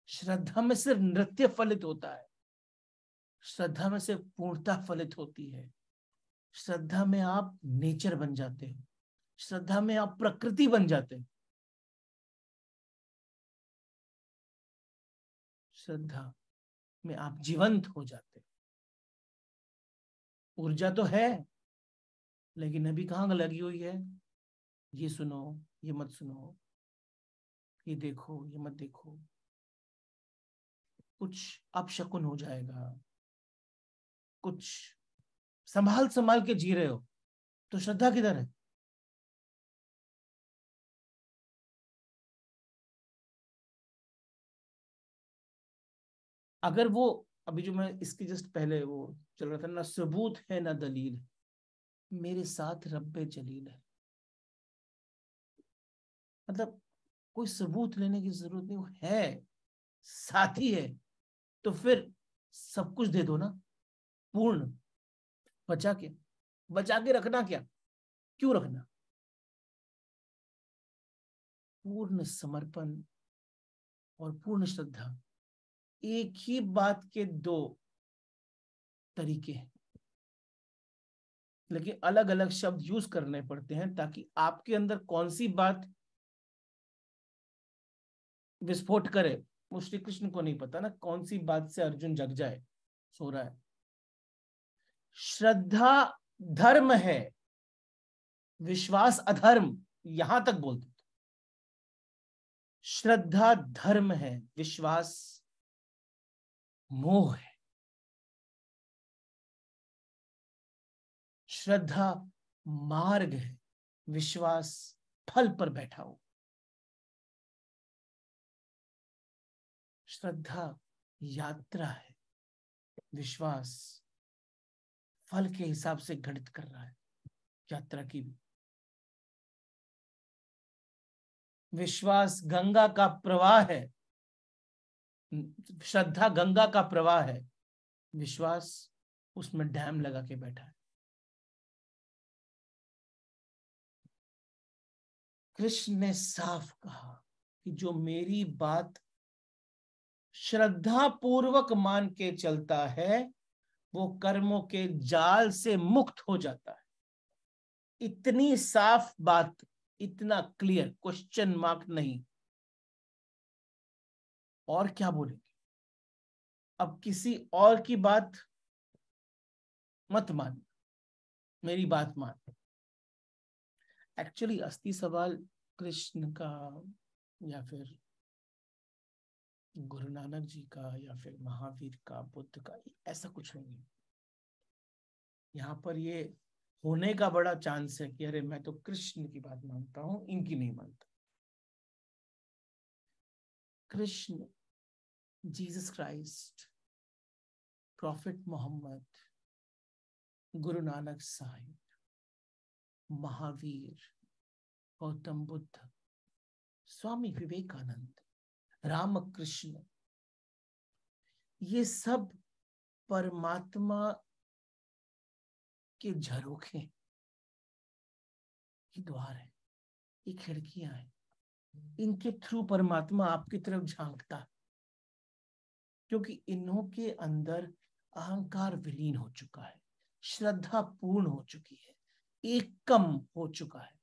Speaker 1: श्रद्धा में सिर्फ नृत्य फलित होता है, श्रद्धा में सिर्फ पूर्णता फलित होती है। श्रद्धा में आप नेचर बन जाते हो, श्रद्धा में आप प्रकृति बन जाते हो, श्रद्धा में आप जीवंत हो जाते हो। ऊर्जा तो है, लेकिन अभी कहाँ लगी हुई है, ये सुनो, ये मत सुनो, ये देखो, ये मत देखो, कुछ अपशकुन हो जाएगा, कुछ संभाल संभाल के जी रहे हो, तो श्रद्धा किधर है? अगर वो, अभी जो मैं इसके जस्ट पहले वो चल रहा था ना, सबूत है ना दलील, मेरे साथ रब्बे जलील है। मतलब कोई सबूत लेने की जरूरत नहीं, वो है, साथी है, तो फिर सब कुछ दे दो ना, पूर्ण, बचा के। बचा के रखना क्या, क्यों रखना? पूर्ण समर्पण और पूर्ण श्रद्धा एक ही बात के दो तरीके हैं, लेकिन अलग अलग शब्द यूज करने पड़ते हैं ताकि आपके अंदर कौन सी बात विस्फोट करे वो श्री कृष्ण को नहीं पता ना, कौन सी बात से अर्जुन जग जाए, सो रहा है। श्रद्धा धर्म है, विश्वास अधर्म, यहां तक बोलते। श्रद्धा धर्म है, विश्वास मोह है। श्रद्धा मार्ग है, विश्वास फल पर बैठा हो। श्रद्धा यात्रा है, विश्वास फल के हिसाब से गणित कर रहा है यात्रा की भी। विश्वास गंगा का प्रवाह है, श्रद्धा गंगा का प्रवाह है, विश्वास उसमें डैम लगा के बैठा है। कृष्ण ने साफ कहा कि जो मेरी बात श्रद्धा पूर्वक मान के चलता है वो कर्मों के जाल से मुक्त हो जाता है। इतनी साफ बात, इतना क्लियर, क्वेश्चन मार्क नहीं। और क्या बोलेंगे? अब किसी और की बात मत मान, मेरी बात मान। एक्चुअली असली सवाल कृष्ण का या फिर गुरु नानक जी का या फिर महावीर का, बुद्ध का, ऐसा कुछ नहीं है। यहाँ पर ये होने का बड़ा चांस है कि अरे मैं तो कृष्ण की बात मानता हूं, इनकी नहीं मानता। Krishna, Jesus Christ, prophet Mohammed, Guru Nanak Sahib, Mahavir, Gautam Buddha, Swami Vivekananda, Ramakrishna, ये सब परमात्मा के झरोखे, ये द्वार है, ये खिड़कियां हैं। इनके थ्रू परमात्मा आपकी तरफ झांकता है, क्योंकि इन्हों के अंदर अहंकार विलीन हो चुका है, श्रद्धा पूर्ण हो चुकी है, एक कम हो चुका है।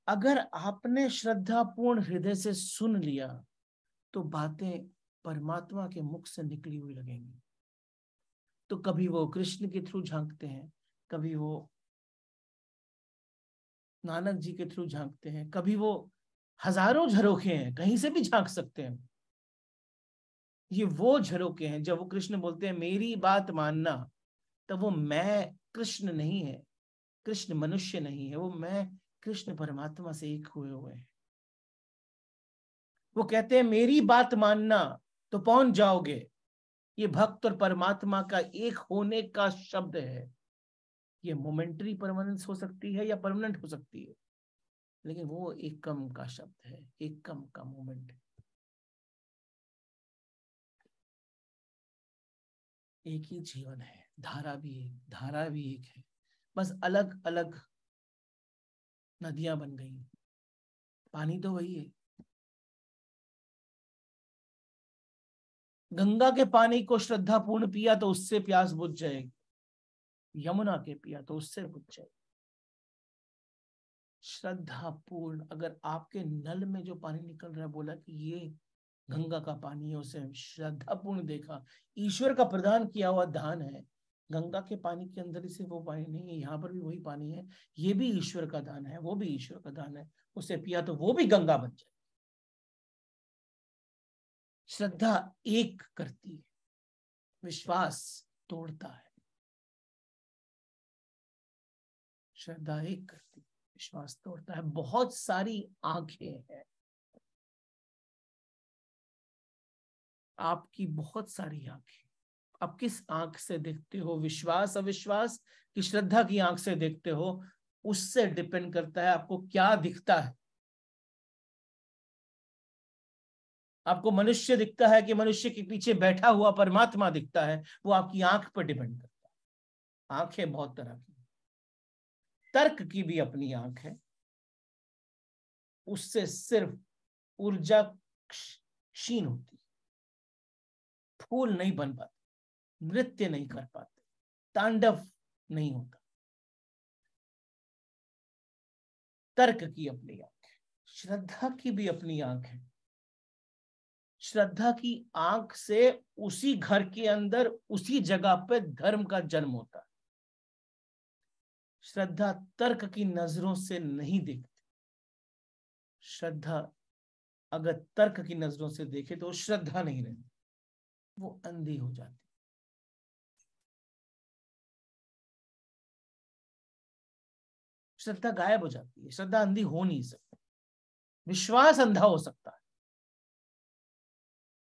Speaker 1: अगर आपने श्रद्धा पूर्ण हृदय से सुन लिया तो बातें परमात्मा के मुख से निकली हुई लगेंगी। तो कभी वो कृष्ण के थ्रू झांकते हैं, कभी वो नानक जी के थ्रू झांकते हैं, कभी वो हजारों झरोखे हैं, कहीं से भी झांक सकते हैं। ये वो झरोखे हैं जब वो कृष्ण बोलते हैं मेरी बात मानना, तब वो मैं कृष्ण नहीं है, कृष्ण मनुष्य नहीं है, वो मैं कृष्ण परमात्मा से एक हुए हुए हैं। वो कहते हैं मेरी बात मानना तो पहुंच जाओगे। ये भक्त और परमात्मा का एक होने का शब्द है। ये मोमेंटरी परमानेंस हो सकती है या परमानेंट हो सकती है, लेकिन वो एक कम का शब्द है, एक कम का मोमेंट है। एक ही जीवन है, धारा भी एक है, बस अलग अलग नदियां बन गई, पानी तो वही है। गंगा के पानी को श्रद्धा पूर्ण पिया तो उससे प्यास बुझ जाएगी, यमुना के पिया तो उससे बुझ जाएगी। श्रद्धा पूर्ण, अगर आपके नल में जो पानी निकल रहा है, बोला कि ये गंगा का पानी है, उसे श्रद्धा पूर्ण देखा, ईश्वर का प्रदान किया हुआ दान है। गंगा के पानी के अंदर ही से वो पानी नहीं है, यहाँ पर भी वही पानी है, ये भी ईश्वर का दान है, वो भी ईश्वर का दान है, उसे पिया तो वो भी गंगा बन जाए। श्रद्धा एक करती है, विश्वास तोड़ता है। श्रद्धा एक करती है, विश्वास तोड़ता है। बहुत सारी आंखें हैं, आपकी बहुत सारी आंखें। आप किस आंख से देखते हो, विश्वास अविश्वास की श्रद्धा की आंख से देखते हो, उससे डिपेंड करता है आपको क्या दिखता है। आपको मनुष्य दिखता है कि मनुष्य के पीछे बैठा हुआ परमात्मा दिखता है, वो आपकी आंख पर डिपेंड करता है। आंखें बहुत तरह की, तर्क की भी अपनी आंख है, उससे सिर्फ ऊर्जा क्षीण होती, फूल नहीं बन पाते, नृत्य नहीं कर पाते, तांडव नहीं होता। तर्क की अपनी आंख है, श्रद्धा की भी अपनी आंख है। श्रद्धा की आंख से उसी घर के अंदर उसी जगह पे धर्म का जन्म होता है। श्रद्धा तर्क की नजरों से नहीं देखती। श्रद्धा अगर तर्क की नजरों से देखे तो श्रद्धा नहीं रहती, वो अंधी हो जाती। श्रद्धा गायब हो जाती है, श्रद्धा अंधी हो नहीं सकती। विश्वास अंधा हो सकता है,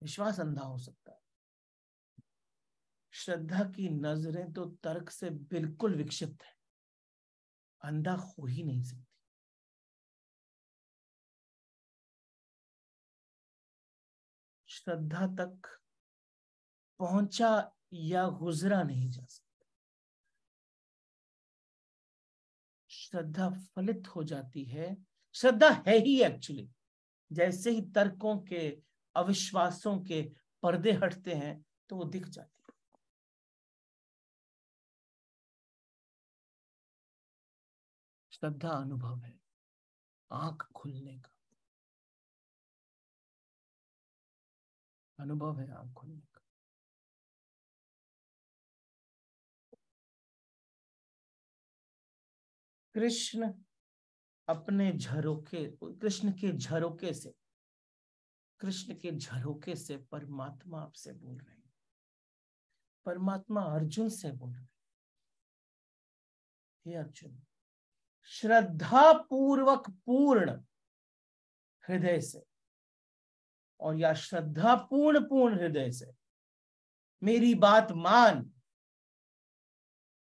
Speaker 1: विश्वास अंधा हो सकता है। श्रद्धा की नजरें तो तर्क से बिल्कुल विक्षिप्त है, अंधा हो ही नहीं सकती। श्रद्धा तक पहुंचा या गुजरा नहीं जा सकता। श्रद्धा फलित हो जाती है, श्रद्धा है ही एक्चुअली। जैसे ही तर्कों के, अविश्वासों के पर्दे हटते हैं तो वो दिख जाती है। श्रद्धा अनुभव है, आंख खुलने का अनुभव है, आंख खुलने का। कृष्ण अपने झरोके, कृष्ण के झरोके से, कृष्ण के झरोके से परमात्मा आपसे बोल रहे हैं। परमात्मा अर्जुन से बोल रहे हैं, हे अर्जुन, श्रद्धा पूर्वक पूर्ण हृदय से, और या श्रद्धा पूर्ण पूर्ण हृदय से मेरी बात मान,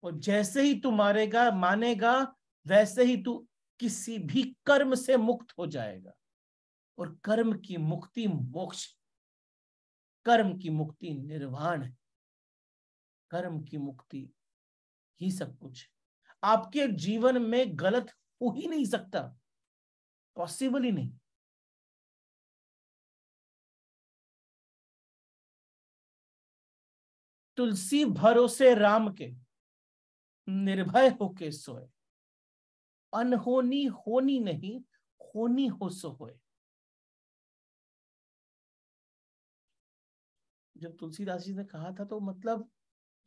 Speaker 1: और जैसे ही तू मारेगा मानेगा वैसे ही तू किसी भी कर्म से मुक्त हो जाएगा। और कर्म की मुक्ति मोक्ष, कर्म की मुक्ति निर्वाण है, कर्म की मुक्ति ही सब कुछ है। आपके जीवन में गलत हो ही नहीं सकता, पॉसिबल ही नहीं। तुलसी भरोसे राम के, निर्भय होके सोए, अनहोनी होनी नहीं, होनी हो सो होए। जब तुलसीदास जी ने कहा था तो मतलब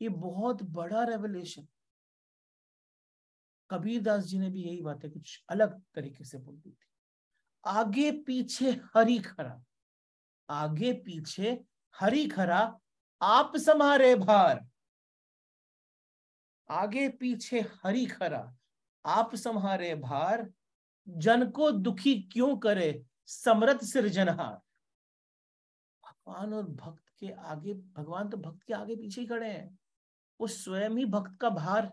Speaker 1: ये बहुत बड़ा रेवलेशन। कबीरदास जी ने भी यही बातें कुछ अलग तरीके से बोल दी थी। आगे पीछे हरि खरा, आगे पीछे हरि खरा, आप सम्हारे भार। आगे पीछे हरि खरा, आप सम्हारे भार, जन को दुखी क्यों करे समरथ सिरजनहार। भगवान और भक्त के आगे, भगवान तो भक्त के आगे पीछे ही खड़े हैं, वो स्वयं ही भक्त का भार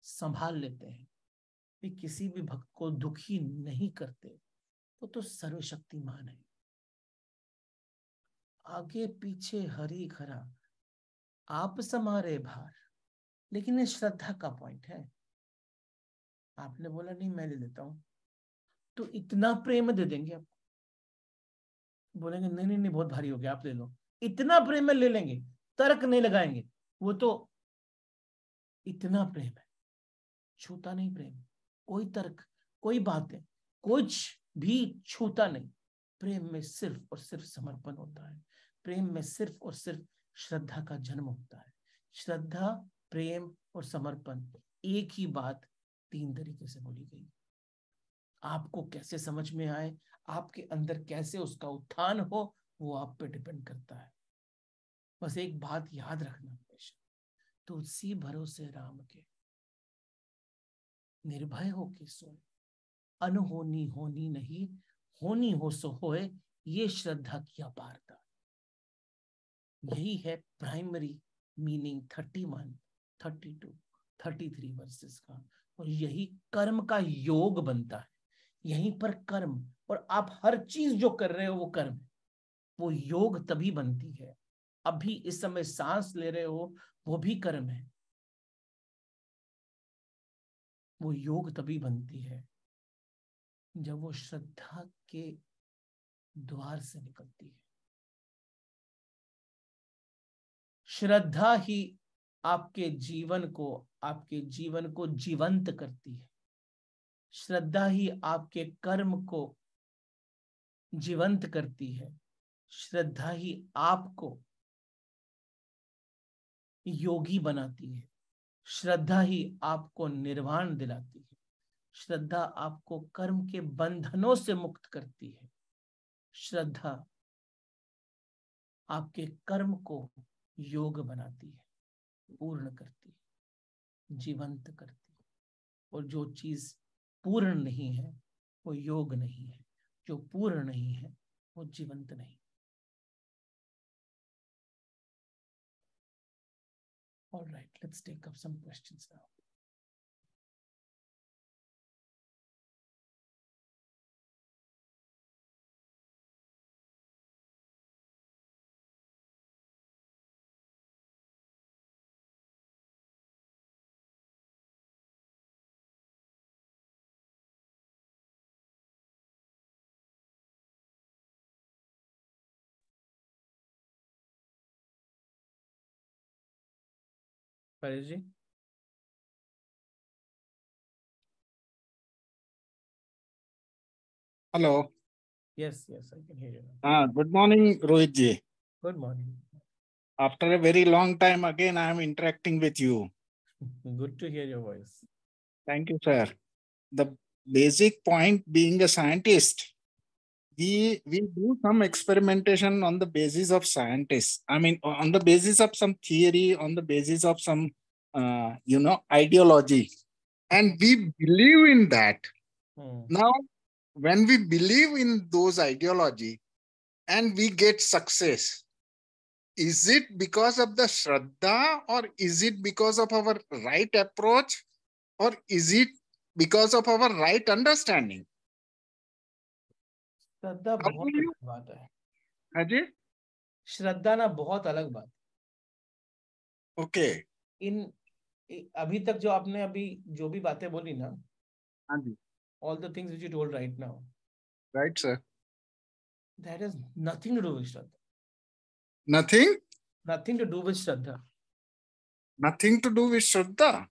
Speaker 1: संभाल लेते हैं, वे किसी भी भक्त को दुखी नहीं करते, वो तो सर्वशक्तिमान है। आगे पीछे हरि खरा, आप समारे भार। लेकिन ये श्रद्धा का पॉइंट है। आपने बोला नहीं मैं ले लेता हूं, तो इतना प्रेम दे देंगे आपको, बोलेंगे नहीं नहीं नहीं बहुत भारी हो गया आप ले लो, इतना प्रेम में ले लेंगे, तर्क नहीं लगाएंगे। वो तो इतना प्रेम है, छूता नहीं प्रेम, कोई तर्क, कोई बातें, कुछ भी छूता नहीं। प्रेम में सिर्फ और सिर्फ समर्पण होता है, प्रेम में सिर्फ और सिर्फ श्रद्धा का जन्म होता है। श्रद्धा, प्रेम और समर्पण एक ही बात तीन तरीके से बोली गई। आपको कैसे समझ में आए, आपके अंदर कैसे उसका उत्थान हो, वो आप पे डिपेंड करता है। बस एक बात याद रखना हमेशा, तुलसी भरोसे राम के, निर्भय होके सोए, अनहोनी होनी नहीं, होनी हो सो होए, ये श्रद्धा की अपारता। यही है प्राइमरी मीनिंग 31, 32, 33 वर्सेस का। और यही कर्म का योग बनता है, यहीं पर कर्म, और आप हर चीज जो कर रहे हो वो कर्म है, वो योग तभी बनती है। अभी इस समय सांस ले रहे हो वो भी कर्म है, वो योग तभी बनती है जब वो श्रद्धा के द्वार से निकलती है। श्रद्धा ही आपके जीवन को जीवंत करती है। श्रद्धा ही आपके कर्म को जीवंत करती है। श्रद्धा ही आपको योगी बनाती है। श्रद्धा ही आपको निर्वाण दिलाती है। श्रद्धा आपको कर्म के बंधनों से मुक्त करती है। श्रद्धा आपके कर्म को योग बनाती है, पूर्ण करती है, जीवंत करती है। और जो चीज पूर्ण नहीं है वो योग नहीं है, जो पूर्ण नहीं है वो जीवंत नहीं। All right, let's take up some questions now. Paresh ji?
Speaker 2: Hello.
Speaker 1: Yes, I can hear you now.
Speaker 2: Good morning, Rohit ji.
Speaker 1: Good morning.
Speaker 2: After a very long time, again, I am interacting with you.
Speaker 1: Good to hear your voice.
Speaker 2: Thank you, sir. The basic point, being a scientist, we do some experimentation on the basis of scientists. I mean, on the basis of some theory, on the basis of some, ideology. And we believe in that. Now, when we believe in those ideology and we get success, is it because of the Shraddha, or is it because of our right approach, or is it because of our right understanding?
Speaker 1: श्रद्धा बहुत अलग बात है।
Speaker 2: हाँ जी,
Speaker 1: श्रद्धा ना बहुत अलग बात।
Speaker 2: Okay.
Speaker 1: अभी तक जो आपने अभी जो भी बातें बोली ना,
Speaker 2: हाँ जी,
Speaker 1: all the things which you told right now,
Speaker 2: right sir,
Speaker 1: that has nothing to do with Shraddha. Nothing to do with Shraddha.
Speaker 2: Nothing to do with Shraddha.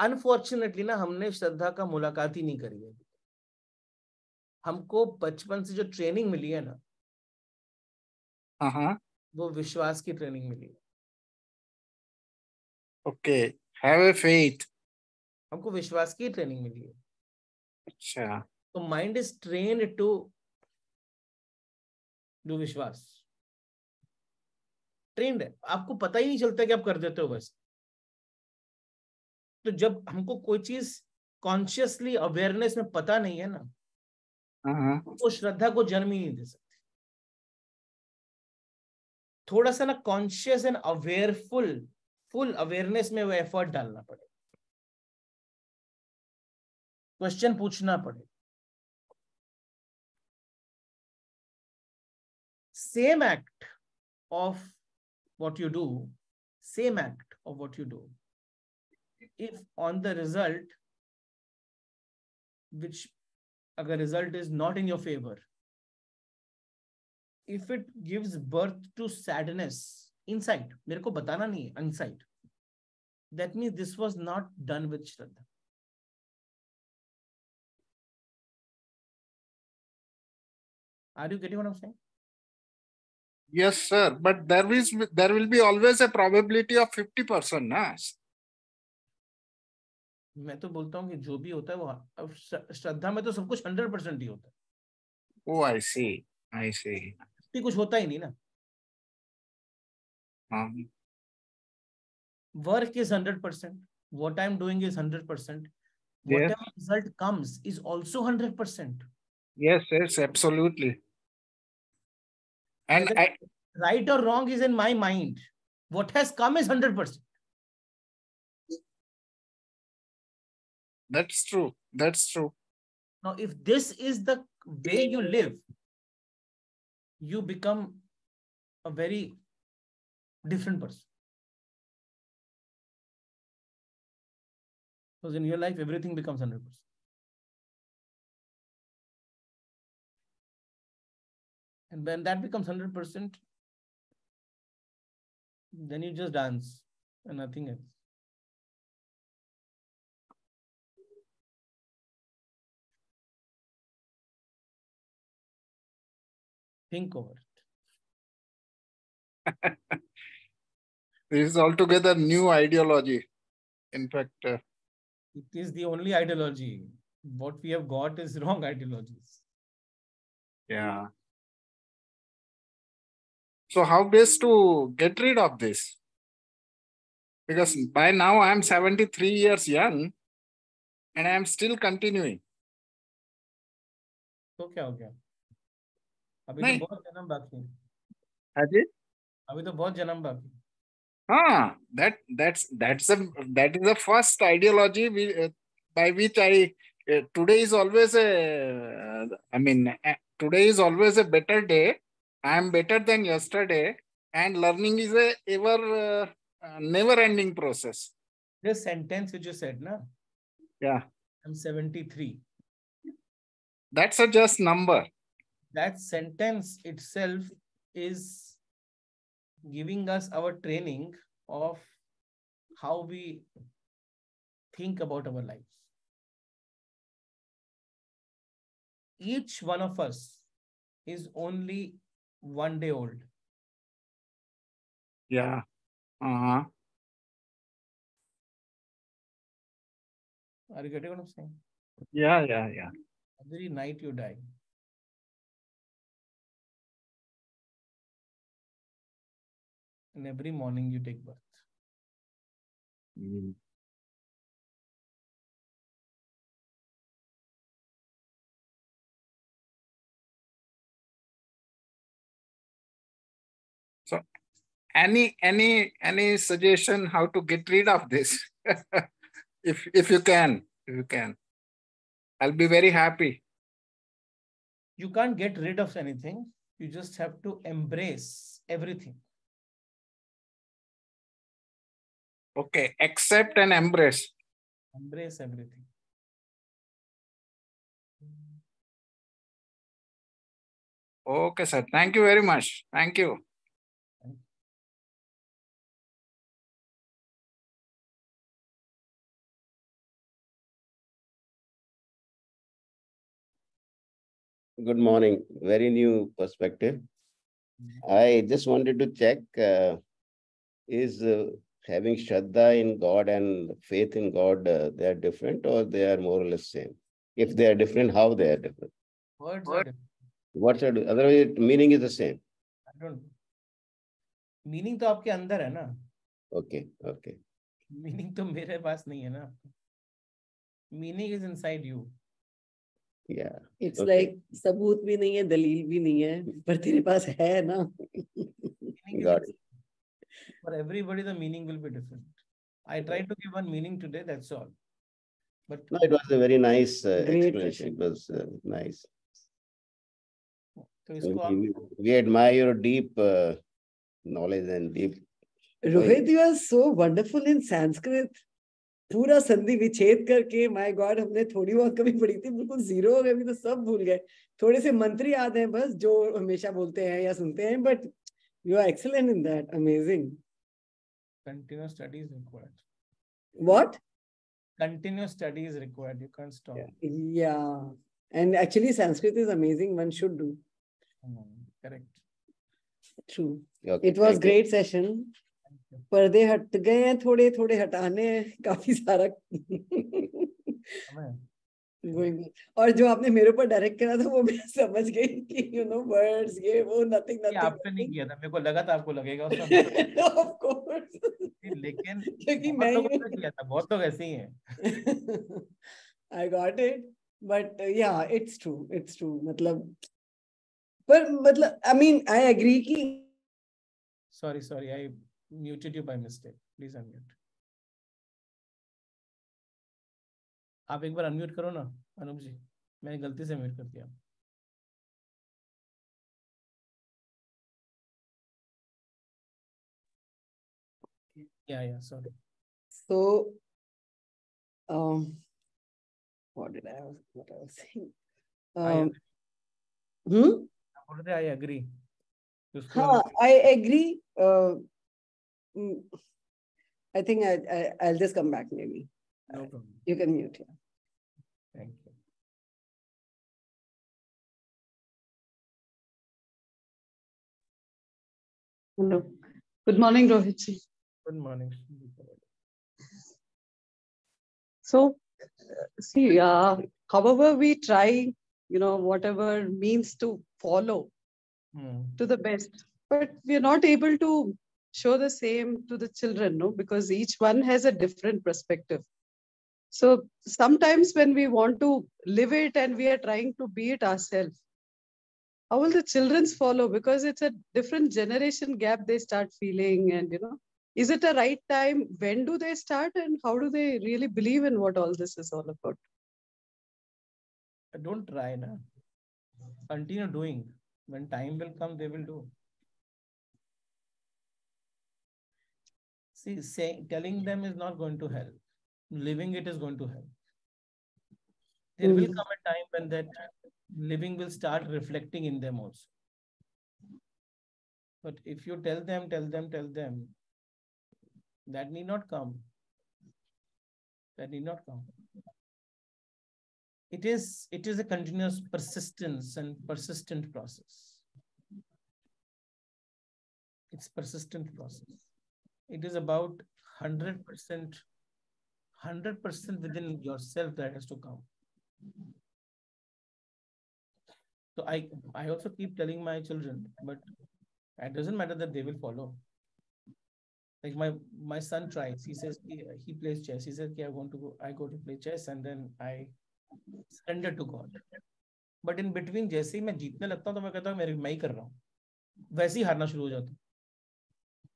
Speaker 1: Unfortunately ना हमने श्रद्धा का मुलाकात ही नहीं करी है। हमको बचपन से जो ट्रेनिंग मिली है ना, वो विश्वास की ट्रेनिंग मिली है।
Speaker 2: Okay, have a faith.
Speaker 1: हमको विश्वास की ट्रेनिंग मिली है।
Speaker 2: अच्छा,
Speaker 1: तो mind is trained to do विश्वास। ट्रेंड है, आपको पता ही नहीं चलता कि आप कर देते हो बस। तो जब हमको कोई चीज कॉन्शियसली अवेयरनेस में पता नहीं है ना, वो श्रद्धा को जन्म ही नहीं दे सकती। थोड़ा सा ना कॉन्शियस एंड अवेयरफुल फुल अवेयरनेस में वो एफर्ट डालना पड़ेगा, क्वेश्चन पूछना पड़ेगा। Same act of what you do, same act of what you do, if on the result, which agar result is not in your favor, if it gives birth to sadness inside, मेरे को बताना नहीं है, inside, that means this was not done with Shraddha. Are you getting what I'm saying?
Speaker 2: Yes, sir. But there will be always a probability of 50%, ना?
Speaker 1: मैं तो बोलता हूँ कि जो भी होता है वो, अब श्रद्धा में तो सब कुछ 100% ही होता है।
Speaker 2: Oh, I see.
Speaker 1: कुछ होता ही नहीं ना। Work is 100%. What I'm doing is 100%. Whatever result comes is also 100%.
Speaker 2: Yes, absolutely. And
Speaker 1: right or wrong is in my mind. What has come is 100%.
Speaker 2: That's true.
Speaker 1: Now, if this is the way you live, you become a very different person. Because in your life, everything becomes 100%. And when that becomes 100%, then you just dance and nothing else. Think over
Speaker 2: it. This is altogether new ideology. In fact,
Speaker 1: it is the only ideology. What we have got is wrong ideologies.
Speaker 2: Yeah. So how best to get rid of this? Because by now I am 73 years young and I am still continuing.
Speaker 1: तो क्या हो गया? अभी तो
Speaker 2: नहीं
Speaker 1: बहुत जन्म बाकी है.
Speaker 2: Ajay?
Speaker 1: अभी तो बहुत जन्म बाकी है.
Speaker 2: That is the first ideology by which today is always today is always a better day. I am better than yesterday, and learning is a ever never ending process.
Speaker 1: This sentence which you said, na?
Speaker 2: Yeah,
Speaker 1: I'm 73.
Speaker 2: that's a just number.
Speaker 1: That sentence itself is giving us our training of how we think about our lives. Each one of us is only one day old.
Speaker 2: Yeah. Uh-huh.
Speaker 1: Are you getting what I'm saying?
Speaker 2: Yeah.
Speaker 1: Every night you die. And every morning you take birth.
Speaker 2: Mm. So any suggestion how to get rid of this? if you can, I'll be very happy.
Speaker 1: You can't get rid of anything. You just have to embrace everything.
Speaker 2: Okay, accept and embrace.
Speaker 1: Embrace everything.
Speaker 2: Okay, sir. Thank you very much. Thank you.
Speaker 3: Good morning. Very new perspective. I just wanted to check, is having Shraddha in God and faith in God, they are different or they are more or less same? If they are different, how they are different?
Speaker 1: Words are different.
Speaker 3: What's it? Otherwise, meaning is the same.
Speaker 1: I don't know. Meaning तो आपके अंदर है ना.
Speaker 3: Okay.
Speaker 1: Meaning तो मेरे पास नहीं है ना. Meaning is inside you.
Speaker 3: Yeah.
Speaker 4: It's like सबूत भी नहीं है, दलील भी नहीं है, पर तेरे पास है ना.
Speaker 3: Got it.
Speaker 1: For everybody, the meaning will be different. I tried to give one meaning today, that's all. But
Speaker 3: no, it was a very nice
Speaker 4: explanation.
Speaker 3: It was nice.
Speaker 1: तो इसको आप
Speaker 3: We admire your deep knowledge and deep.
Speaker 4: Rohit, you are so wonderful in Sanskrit. पूरा संधि विच्छेद करके, my God, हमने थोड़ी बहुत कभी पढ़ी थी, बिल्कुल जीरो हो गए, अभी तो सब भूल गए. थोड़े से मंत्र याद हैं बस, जो हमेशा बोलते हैं या सुनते हैं, but you are excellent in that. Amazing.
Speaker 1: continuous study is required.
Speaker 4: What?
Speaker 1: Continuous study is required. You can't stop.
Speaker 4: Yeah. And actually Sanskrit is amazing. One should do.
Speaker 1: Correct.
Speaker 4: True.
Speaker 3: Okay,
Speaker 4: It was
Speaker 3: thank you.
Speaker 4: great session. पर्दे हट गए हैं, थोड़े थोड़े हटाने हैं, काफी सारा. और जो आपने मेरे ऊपर डायरेक्ट करा था वो मैं समझ गई कि यू नो वर्ड्स ये वो नथिंग
Speaker 1: आप पे नहीं किया था, मेरे को लगा था आपको लगेगा उस
Speaker 4: ऑफ कोर्स.
Speaker 1: लेकिन
Speaker 4: क्योंकि
Speaker 1: बहुत लोगों ने किया था, बहुत लोग ऐसे ही हैं.
Speaker 4: I got it, but yeah, it's true. मतलब पर मतलब I mean I agree कि
Speaker 1: sorry I muted you by mistake. Please unmute. आप एक बार अनम्यूट करो ना अनूप जी, मैंने गलती से म्यूट कर दिया. Yeah, sorry.
Speaker 4: So what I was saying?
Speaker 1: I agree.
Speaker 4: I agree. I think I'll just come back maybe.
Speaker 1: No problem.
Speaker 4: You can mute here.
Speaker 1: Thank you.
Speaker 5: Hello. Good morning, Rohitji.
Speaker 1: Good morning.
Speaker 5: So, see, however we try, whatever means to follow to the best, but we are not able to show the same to the children, no, because each one has a different perspective. So sometimes when we want to live it and we are trying to be it ourselves, how will the children follow? Because it's a different generation gap they start feeling, and is it a right time? When do they start, and how do they really believe in what all this is all about?
Speaker 1: Don't try, na. Continue doing. When time will come, they will do. See, telling them is not going to help. Living it is going to help. There will come a time when that living will start reflecting in them also. But if you tell them, that need not come. That need not come. It is a continuous persistence and persistent process. It's persistent process. It is about 100% within yourself that has to come. So I also keep telling my children, but it doesn't matter that they will follow. Like my son tries. He says he plays chess. He says, okay, I go to play chess and then I surrender to God. But in between, जैसे ही मैं जीतने लगता हूँ तो मैं कहता हूँ मैं ही कर रहा हूँ. वैसे ही हारना शुरू हो जाता हूँ.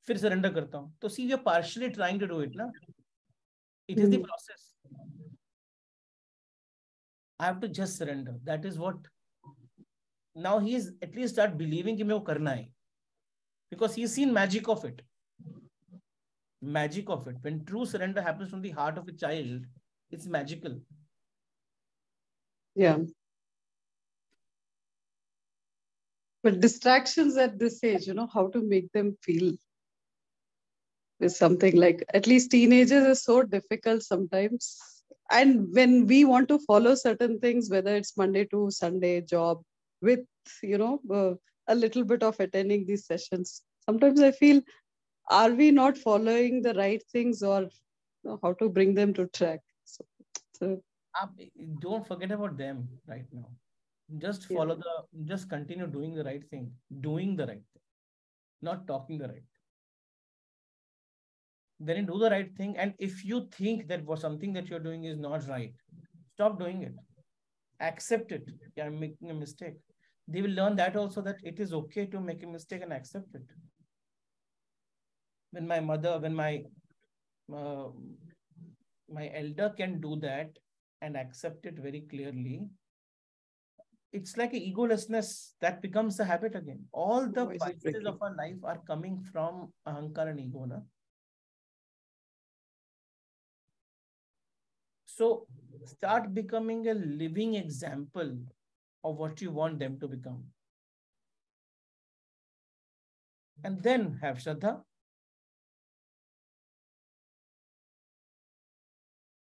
Speaker 1: फिर surrender करता हूँ. तो see, we are partially trying to do it, ना? It is the process. I have to just surrender. That is what. Now he is at least start believing कि मैं वो करना है. Because he's seen magic of it. Magic of it. When true surrender happens from the heart of a child, it's magical.
Speaker 5: Yeah. But distractions at this age, how to make them feel is something like, at least teenagers is so difficult sometimes. And when we want to follow certain things, whether it's Monday to Sunday job with, a little bit of attending these sessions, sometimes I feel, are we not following the right things, or how to bring them to track? So
Speaker 1: don't forget about them right now. Just follow just continue doing the right thing, not talking the right thing. Then you do the right thing. And if you think that something that you're doing is not right, stop doing it. Accept it. I'm making a mistake. They will learn that also, that it is okay to make a mistake and accept it. When my elder can do that and accept it very clearly, it's like an egolessness that becomes a habit again. All the vices of our life are coming from ahankar and ego. Na? So start becoming a living example of what you want them to become. And then have Shraddha.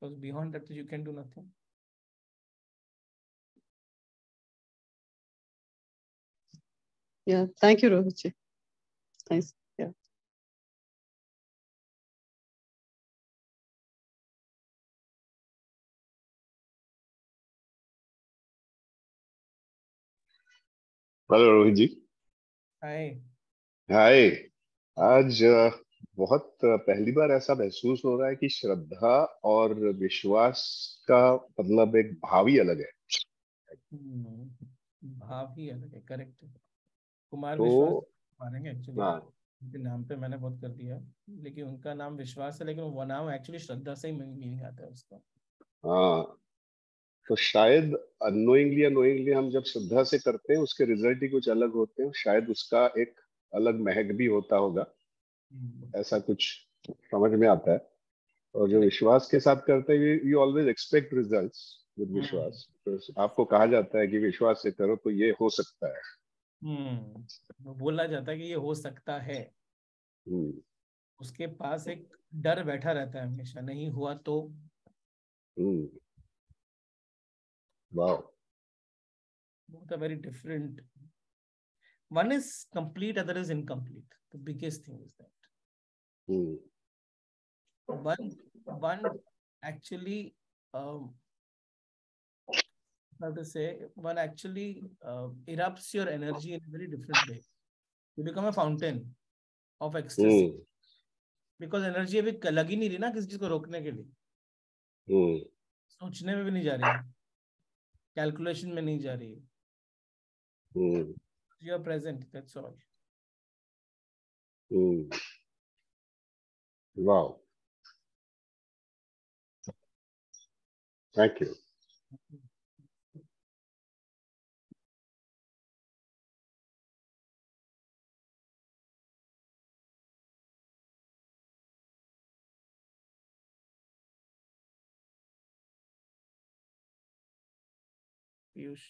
Speaker 1: Because beyond that, you can do nothing.
Speaker 5: Yeah, thank you, Rohitji. Nice. Yeah.
Speaker 6: Hello Rohit ji.
Speaker 1: Hi.
Speaker 6: आज बहुत पहली बार ऐसा महसूस हो रहा है कि श्रद्धा और विश्वास का मतलब एक भाव ही अलग है.
Speaker 1: भाव ही अलग है, करेक्ट. कुमार विश्वास मानेंगे एक्चुअली. उनके नाम पे मैंने बहुत कर दिया, लेकिन उनका नाम विश्वास है, लेकिन वो नाम एक्चुअली श्रद्धा से ही मीनिंग आता है उसका.
Speaker 6: हाँ, तो शायद अननोइंगली या नोइंगली हम जब श्रद्धा से करते हैं उसके रिजल्ट ही कुछ अलग होते हैं. शायद उसका एक अलग महक भी होता होगा. ऐसा कुछ समझ में आता है. और जो विश्वास के साथ करते हैं, you always expect results with विश्वास। तो आपको कहा जाता है कि विश्वास से करो तो ये हो सकता है।
Speaker 1: बोला जाता है कि ये हो सकता है। उसके पास एक डर बैठा रहता है हमेशा, नहीं हुआ तो।
Speaker 6: Wow.
Speaker 1: Both are very different. One is complete, other is incomplete. The biggest thing is that. One actually, how to say, one actually erupts your energy in a very different way. You become a fountain of ecstasy. Because energy अभी लग ही नहीं रही ना किसी चीज को रोकने के लिए। सोचने में भी नहीं जा रही, कैलकुलेशन में नहीं जा रही। You are present, that's all.
Speaker 6: Wow. Thank you.
Speaker 1: Piyush.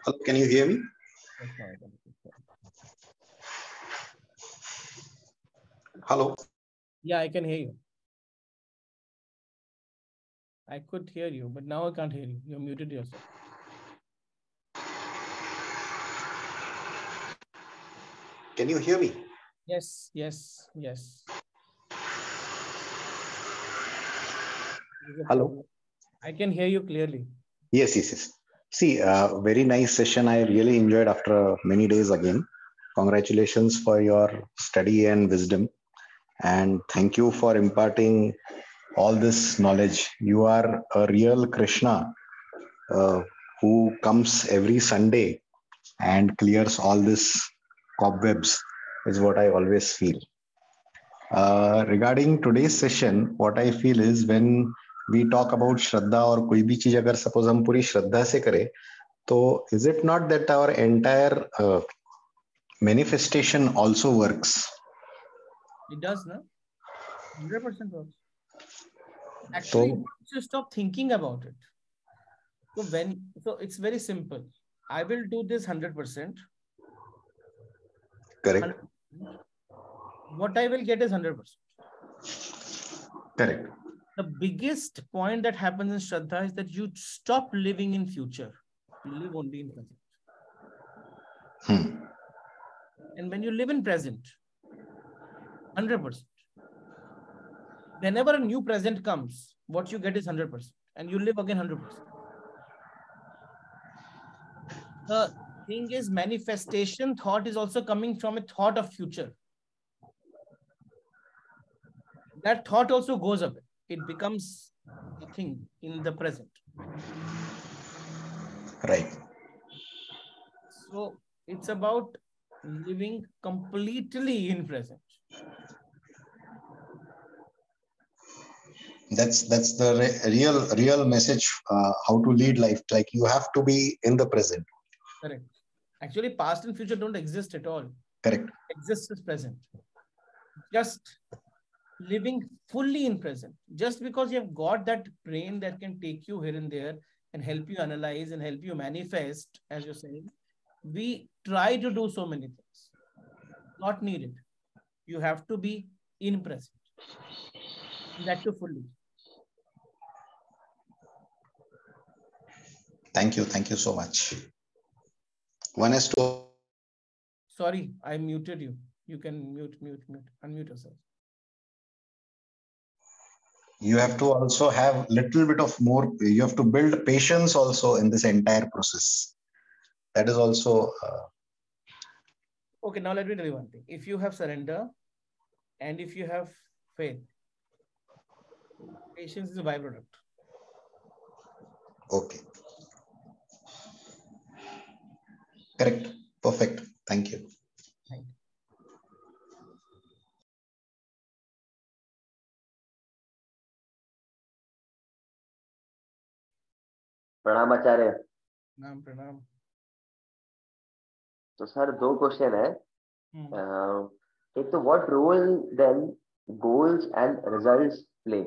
Speaker 7: Hello, can you hear me? Hello.
Speaker 1: Yeah, I can hear you. I could hear you, but now I can't hear you. You're muted yourself.
Speaker 7: Can you hear me?
Speaker 1: Yes, yes, yes.
Speaker 7: Hello.
Speaker 1: I can hear you clearly.
Speaker 7: Yes, yes, yes. See, very nice session. I really enjoyed after many days again. Congratulations for your study and wisdom. And thank you for imparting all this knowledge. You are a real Krishna who comes every Sunday and clears all this cobwebs, is what I always feel. Regarding today's session, what I feel is when we talk about Shraddha or कोई भी चीज अगर suppose हम पूरी श्रद्धा से करें, तो is it not that our entire manifestation also works?
Speaker 1: It does, no? 100% works. Actually, once you stop thinking about it, so it's very simple. I will do this 100%.
Speaker 7: Correct.
Speaker 1: 100%. What I will get is 100%.
Speaker 7: Correct.
Speaker 1: The biggest point that happens in Shraddha is that you stop living in future. You live only in present. And when you live in present, 100%. Whenever a new present comes, what you get is 100%. And you live again 100%. The thing is, manifestation thought is also coming from a thought of future. That thought also goes away. It becomes a thing in the present.
Speaker 7: Right.
Speaker 1: So it's about living completely in present.
Speaker 7: That's the real message. How to lead life? Like you have to be in the present.
Speaker 1: Correct. Actually, past and future don't exist at all.
Speaker 7: Correct.
Speaker 1: Exists is present. Just living fully in present. Just because you have got that brain that can take you here and there and help you analyze and help you manifest, as you're saying, we try to do so many things. Not needed. You have to be in present. That too fully.
Speaker 7: Thank you. Thank you so much. One is to.
Speaker 1: Sorry, I muted you. You can unmute yourself.
Speaker 7: You have to also have little bit of more. You have to build patience also in this entire process. That is also.
Speaker 1: Okay, now let me tell you one thing. If you have surrender and if you have faith, patience is a byproduct.
Speaker 7: Okay. Correct. Perfect. Thank you.
Speaker 1: Thank you.
Speaker 8: प्रणाम आचार्य।
Speaker 1: प्रणाम।
Speaker 8: तो sir दो question है। एक तो what role then goals and results play,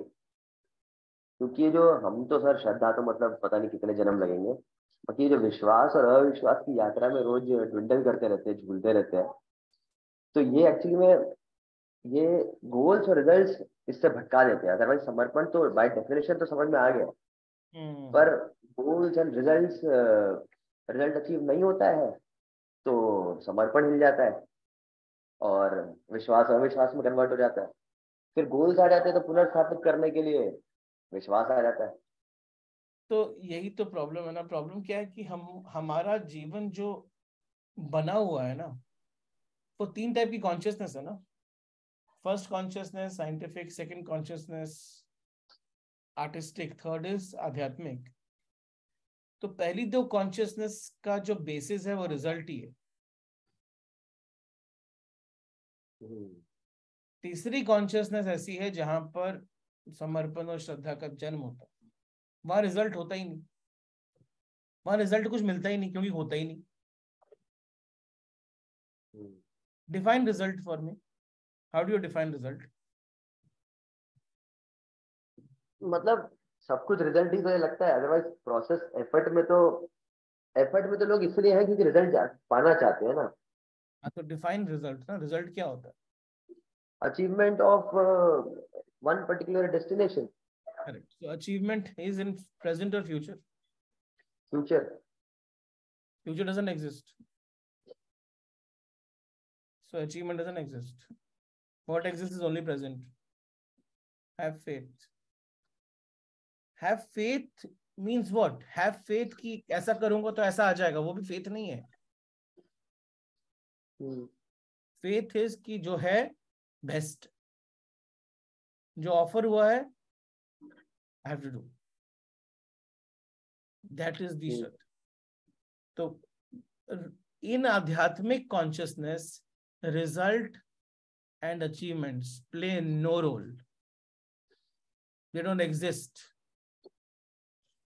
Speaker 8: क्योंकि जो हम तो सर श्रद्धा तो मतलब पता नहीं कितने जन्म लगेंगे, बाकी जो विश्वास और अविश्वास की यात्रा में रोज ट्विंडल करते रहते हैं, झूलते रहते हैं, तो ये एक्चुअली में ये गोल्स और रिजल्ट्स इससे भटका देते हैं। अदरवाइज समर्पण तो बाय डेफिनेशन तो समझ में आ गया, पर goals and results result achieve नहीं होता है तो समर्पण हिल जाता है और विश्वास अविश्वास में कन्वर्ट हो जाता है। फिर गोल्स आ जाते हैं तो पुनर्स्थापित करने के लिए विश्वास आ जाता है।
Speaker 1: तो यही तो प्रॉब्लम है ना। प्रॉब्लम क्या है कि हमारा जीवन जो बना हुआ है ना, वो 3 टाइप की कॉन्शियसनेस है ना। First consciousness scientific, second consciousness artistic, third is आध्यात्मिक। तो पहली 2 कॉन्शियसनेस का जो बेसिस है वो रिजल्ट ही है। तीसरी कॉन्शियसनेस ऐसी है जहां पर समर्पण और श्रद्धा का जन्म होता है, वहां रिजल्ट होता ही नहीं, वहां रिजल्ट कुछ मिलता ही नहीं, क्योंकि होता ही नहीं। Define result for me, how do you define result?
Speaker 8: मतलब सब कुछ रिजल्ट ही तो लगता है, अदरवाइज प्रोसेस एफर्ट में तो लोग इसलिए है क्योंकि रिजल्ट पाना चाहते हैं ना।
Speaker 1: तो डिफाइन रिजल्ट ना, रिजल्ट क्या होता है?
Speaker 8: Achievement of one particular destination.
Speaker 1: Correct. So achievement is in present और future?
Speaker 8: Future.
Speaker 1: Future doesn't exist, so achievement doesn't exist. What exists is only present. Have faith. Have faith means what? Have faith कि ऐसा करूंगा तो ऐसा आ जाएगा, वो भी faith नहीं है। Faith is कि जो है बेस्ट, जो ऑफर हुआ है I have to do. That is the shut. तो in आध्यात्मिक consciousness, result and achievements play no role. They don't exist.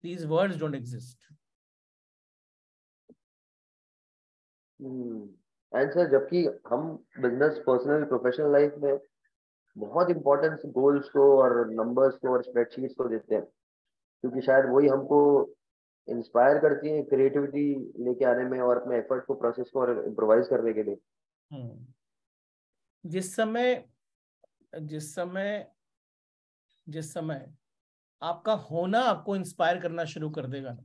Speaker 1: These words don't exist.
Speaker 8: Sir जबकि हम बिजनेस, पर्सनल, प्रोफेशनल लाइफ में बहुत इंपॉर्टेंस गोल्स को और नंबर्स को और स्प्रेडशीट्स को देते हैं, क्योंकि शायद वही हमको इंस्पायर करती है क्रिएटिविटी लेके आने में और अपने एफर्ट को, प्रोसेस को और इम्प्रोवाइज करने के लिए।
Speaker 1: जिस समय आपका होना आपको इंस्पायर करना शुरू कर देगा ना,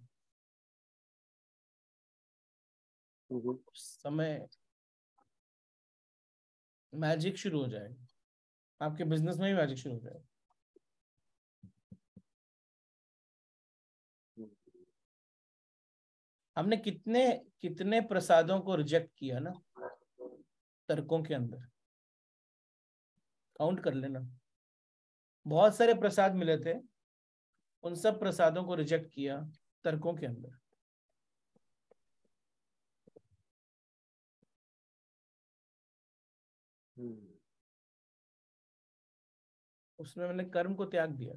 Speaker 1: उस समय मैजिक शुरू हो जाएगा। आपके बिजनेस में भी मैजिक शुरू हो जाएगा। हमने कितने प्रसादों को रिजेक्ट किया ना तर्कों के अंदर, काउंट कर लेना। बहुत सारे प्रसाद मिले थे, उन सब प्रसादों को रिजेक्ट किया तर्कों के अंदर। उसमें मैंने कर्म को त्याग दिया,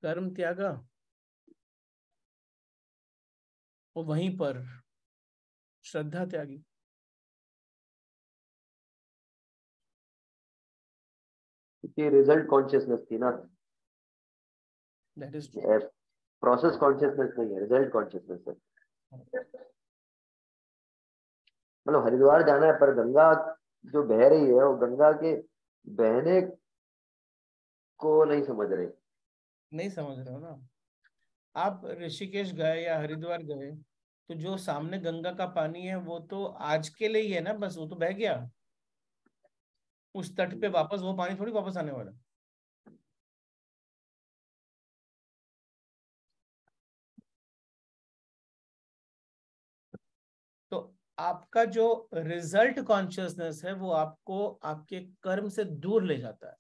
Speaker 1: कर्म त्यागा और वहीं पर श्रद्धा त्यागी।
Speaker 8: क्योंकि रिजल्ट कॉन्शियसनेस थी ना।
Speaker 1: दैट इज
Speaker 8: प्रोसेस कॉन्शियसनेस नहीं है, रिजल्ट कॉन्शियसनेस है। मतलब हरिद्वार जाना है पर गंगा जो बह रही है वो गंगा के बहने को नहीं समझ रहे
Speaker 1: हो ना। आप ऋषिकेश गए या हरिद्वार गए तो जो सामने गंगा का पानी है वो तो आज के लिए ही है ना, बस वो तो बह गया। उस तट पे वापस वो पानी थोड़ी वापस आने वाला। तो आपका जो रिजल्ट कॉन्शियसनेस है वो आपको आपके कर्म से दूर ले जाता है।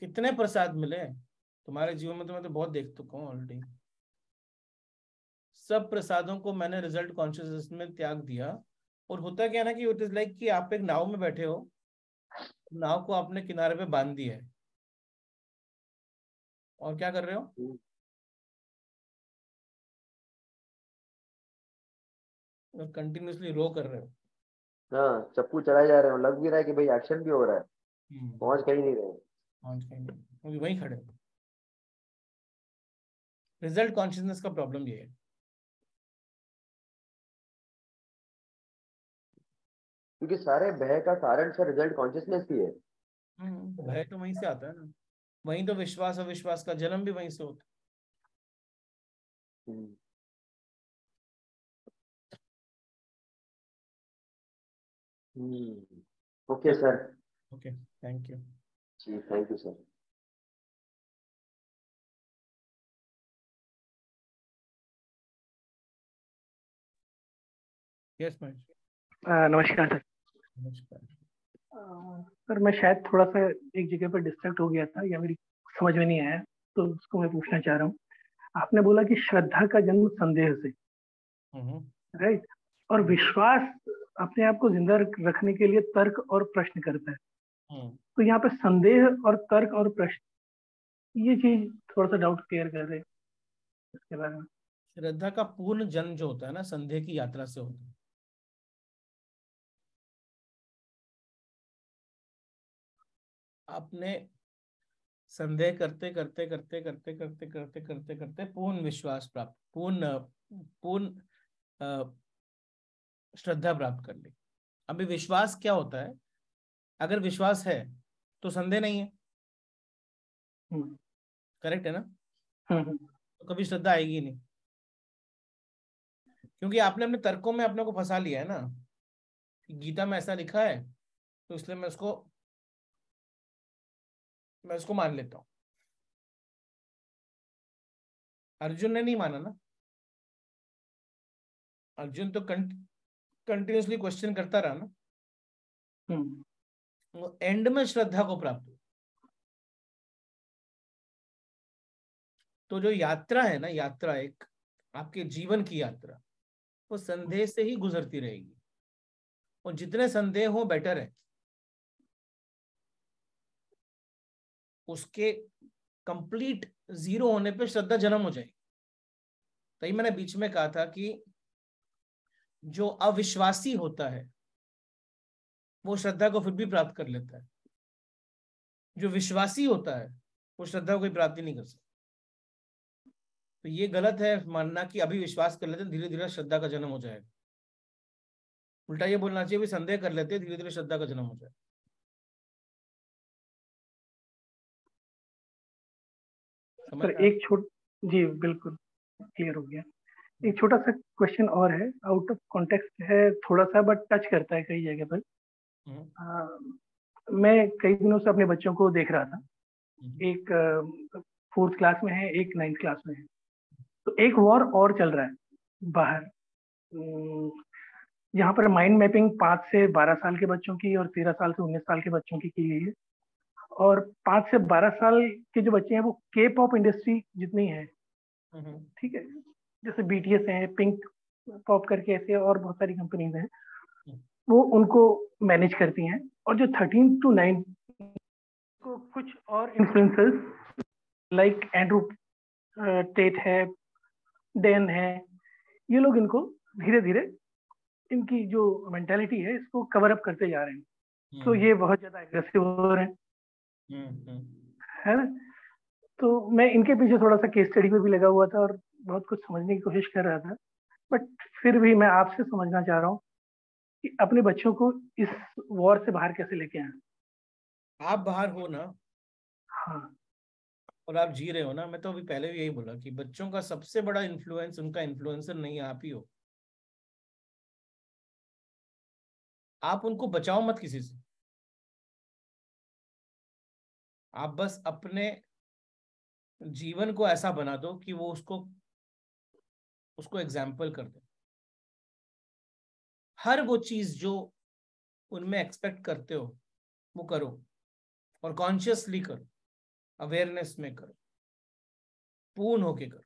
Speaker 1: कितने प्रसाद मिले तुम्हारे जीवन में, तो मैं तो बहुत देख चुका हूँ ऑलरेडी। सब प्रसादों को मैंने रिजल्ट कॉन्शियसनेस में त्याग दिया। और होता क्या ना कि इट इज लाइक कि आप एक नाव में बैठे हो, नाव को आपने किनारे पे बांध दिया है और क्या कर रहे हो, और कंटिन्यूअसली रो कर रहे हो
Speaker 8: हाँ, चप्पू चलाए जा रहे हो, लग भी रहा है कि भाई एक्शन भी हो रहा है, पहुंच कहीं नहीं रहे।
Speaker 1: पहुंच कहीं नहीं, क्योंकि वहीं खड़े। रिजल्ट कॉन्शियसनेस का प्रॉब्लम ये है।
Speaker 8: क्योंकि सारे भय का कारण सर रिजल्ट कॉन्शियसनेस ही है।
Speaker 1: भय तो वहीं से आता है ना, वहीं तो विश्वास अविश्वास का जन्म भी वहीं से होता है।
Speaker 8: Okay sir.
Speaker 1: Okay, thank you
Speaker 8: ji, thank you sir.
Speaker 1: Yes Mahesh.
Speaker 9: नमस्कार सर।
Speaker 1: नमस्कार
Speaker 9: सर, मैं शायद थोड़ा सा एक जगह पर डिस्ट्रैक्ट हो गया था या मेरी समझ में नहीं आया, तो उसको मैं पूछना चाह रहा हूँ। आपने बोला कि श्रद्धा का जन्म संदेह से, राइट, और विश्वास अपने आप को जिंदा रखने के लिए तर्क और प्रश्न करता है। तो यहाँ पे संदेह और तर्क और प्रश्न, ये चीज थोड़ा सा डाउट क्लियर कर रहे इसके बारे में।
Speaker 1: श्रद्धा का पूर्ण जन्म जो होता है ना, संदेह की यात्रा से होता है। आपने संदेह करते करते करते करते करते करते करते करते पूर्ण विश्वास प्राप्त, पूर्ण श्रद्धा प्राप्त कर ली। अभी विश्वास क्या होता है? अगर विश्वास है तो संदेह नहीं है, करेक्ट है ना? तो कभी श्रद्धा आएगी नहीं, क्योंकि आपने अपने तर्कों में अपने को फंसा लिया है ना कि गीता में ऐसा लिखा है तो इसलिए मैं उसको मान लेता हूं। अर्जुन ने नहीं माना ना, अर्जुन तो कंटिन्यूसली क्वेश्चन करता रहा ना, वो एंड में श्रद्धा को प्राप्त हुआ। तो जो यात्रा है ना, यात्रा एक आपके जीवन की यात्रा, वो संदेह से ही गुजरती रहेगी, और जितने संदेह हो बेटर है। उसके कंप्लीट जीरो होने पे श्रद्धा जन्म हो जाएगी। तभी मैंने बीच में कहा था कि जो अविश्वासी होता है वो श्रद्धा को फिर भी प्राप्त कर लेता है, जो विश्वासी होता है वो श्रद्धा को कोई प्राप्ति नहीं कर सकता। तो ये गलत है मानना कि अभी विश्वास कर लेते हैं धीरे धीरे श्रद्धा का जन्म हो जाएगा। उल्टा ये बोलना चाहिए भी संदेह कर लेते हैं धीरे धीरे श्रद्धा का जन्म हो जाएगा।
Speaker 9: सर जी बिल्कुल क्लियर हो गया। एक छोटा सा क्वेश्चन और है, आउट ऑफ कॉन्टेक्स्ट है थोड़ा सा, बट टच करता है कई जगह पर। मैं कई दिनों से अपने बच्चों को देख रहा था, एक 4th क्लास में है, एक 9th क्लास में है। तो एक वॉर और चल रहा है बाहर, यहाँ पर माइंड मैपिंग 5 से 12 साल के बच्चों की और 13 साल से 19 साल के बच्चों की गई है। और 5 से 12 साल के जो बच्चे हैं वो के पॉप इंडस्ट्री जितनी है, ठीक है, जैसे BTS है, पिंक पॉप करके ऐसे और बहुत सारी कंपनीज हैं, वो उनको मैनेज करती हैं। और जो 13 to 9 को कुछ और इन्फ्लुएंसर्स लाइक एंड्रू टेट है, डेन है, ये लोग इनको धीरे धीरे इनकी जो मेंटालिटी है इसको कवर अप करते जा रहे हैं। तो ये बहुत ज्यादा एग्रेसिव हो रहे हैं, है ना? तो मैं इनके पीछे थोड़ा सा केस स्टडी में भी लगा हुआ था और बहुत कुछ समझने की कोशिश कर रहा था, बट फिर भी मैं आपसे समझना चाह रहा हूँ कि अपने बच्चों को इस वॉर से बाहर कैसे लेके आए।
Speaker 1: आप बाहर हो ना,
Speaker 9: हाँ,
Speaker 1: और आप जी रहे हो ना। मैं तो अभी पहले भी यही बोला कि बच्चों का सबसे बड़ा इन्फ्लुएंस उनका इन्फ्लुएंसर नहीं, आप ही हो। आप उनको बचाओ मत किसी से, आप बस अपने जीवन को ऐसा बना दो कि वो उसको एग्जाम्पल कर दे। हर वो चीज जो उनमें एक्सपेक्ट करते हो वो करो, और कॉन्शियसली करो, अवेयरनेस में करो, पूर्ण होके करो।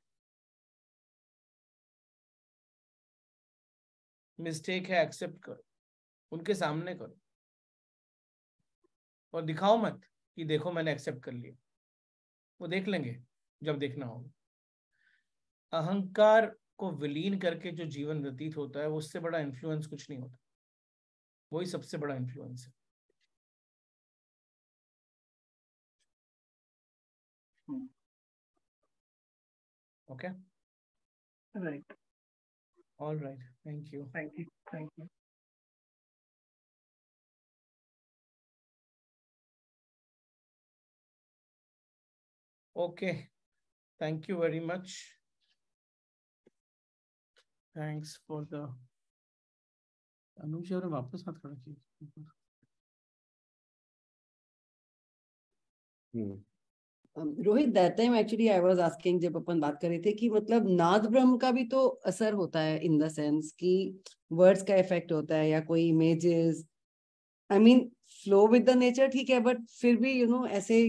Speaker 1: मिस्टेक है एक्सेप्ट करो, उनके सामने करो, और दिखाओ मत कि देखो मैंने एक्सेप्ट कर लिया। वो देख लेंगे जब देखना होगा। अहंकार को विलीन करके जो जीवन व्यतीत होता है उससे बड़ा इन्फ्लुएंस कुछ नहीं होता। वही सबसे बड़ा इन्फ्लुएंस है। Okay,
Speaker 9: right,
Speaker 1: all right, thank you,
Speaker 9: thank you, thank you.
Speaker 1: Okay, thank you very much, thanks for the Anuj, और वापस हाथ खड़ा किया।
Speaker 4: Rohit, that time actually I was asking, जब अपन बात कर रहे थे कि मतलब नाद ब्रह्म का भी तो असर होता है इन द सेंस कि वर्ड्स का इफेक्ट होता है या कोई images, I mean flow with the nature, ठीक है, बट फिर भी यू नो ऐसे,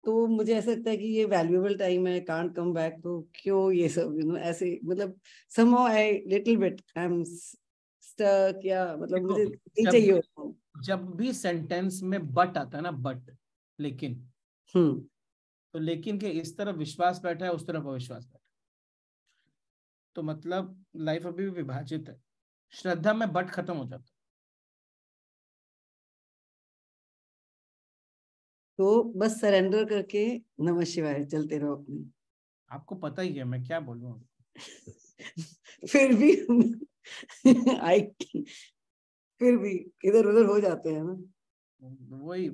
Speaker 4: तो मुझे ऐसा लगता है कि ये वैल्यूएबल टाइम है, कांट कम बैक, तो क्यों ये सब यू नो ऐसे, मतलब somehow I little bit I am stuck, या मतलब मुझे नहीं चाहिए होता।
Speaker 1: जब भी सेंटेंस में बट आता है ना, बट, लेकिन, तो लेकिन के इस तरफ विश्वास बैठा है, उस तरफ अविश्वास बैठा है, तो मतलब लाइफ अभी भी विभाजित है। श्रद्धा में बट खत्म हो जाता है।
Speaker 4: तो बस सरेंडर करके नमः शिवाय चलते रहो अपने।
Speaker 1: आपको पता ही है मैं क्या बोलूं।
Speaker 4: फिर भी आई फिर भी इधर उधर हो जाते हैं ना।
Speaker 1: वही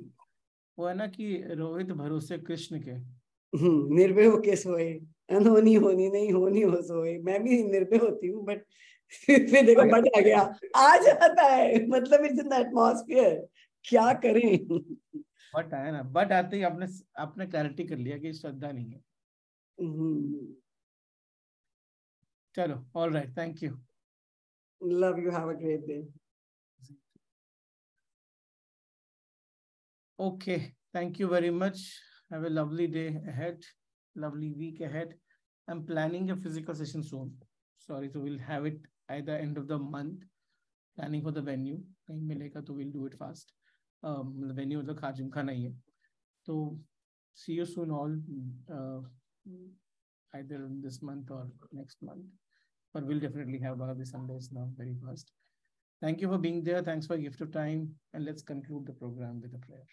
Speaker 1: वो है ना कि रोहित भरोसे कृष्ण के,
Speaker 4: निर्भय होके सोए, अनहोनी होनी नहीं, होनी हो सोए। मैं भी निर्भय होती हूँ, बट फिर देखो बट आ गया, आ जाता है, मतलब इट्स इन द एटमॉस्फेयर, क्या करें।
Speaker 1: बट आया ना, बट आते ही आपने आपने क्लैरिटी कर लिया कि श्रद्धा नहीं है। चलो, all right, thank you,
Speaker 4: love you, have a great day.
Speaker 1: Okay, thank you very much. Have a lovely day ahead, lovely week ahead. I'm planning a physical session soon. Sorry, so we'll have it at the end of the month. Planning for the venue. कहीं मिलेगा तो we'll do it fast. The venue तो खाजिम खाना ही है. तो see you soon all. Either this month or next month. But we'll definitely have one of the Sundays now very fast. Thank you for being there. Thanks for your gift of time. And let's conclude the program with a prayer.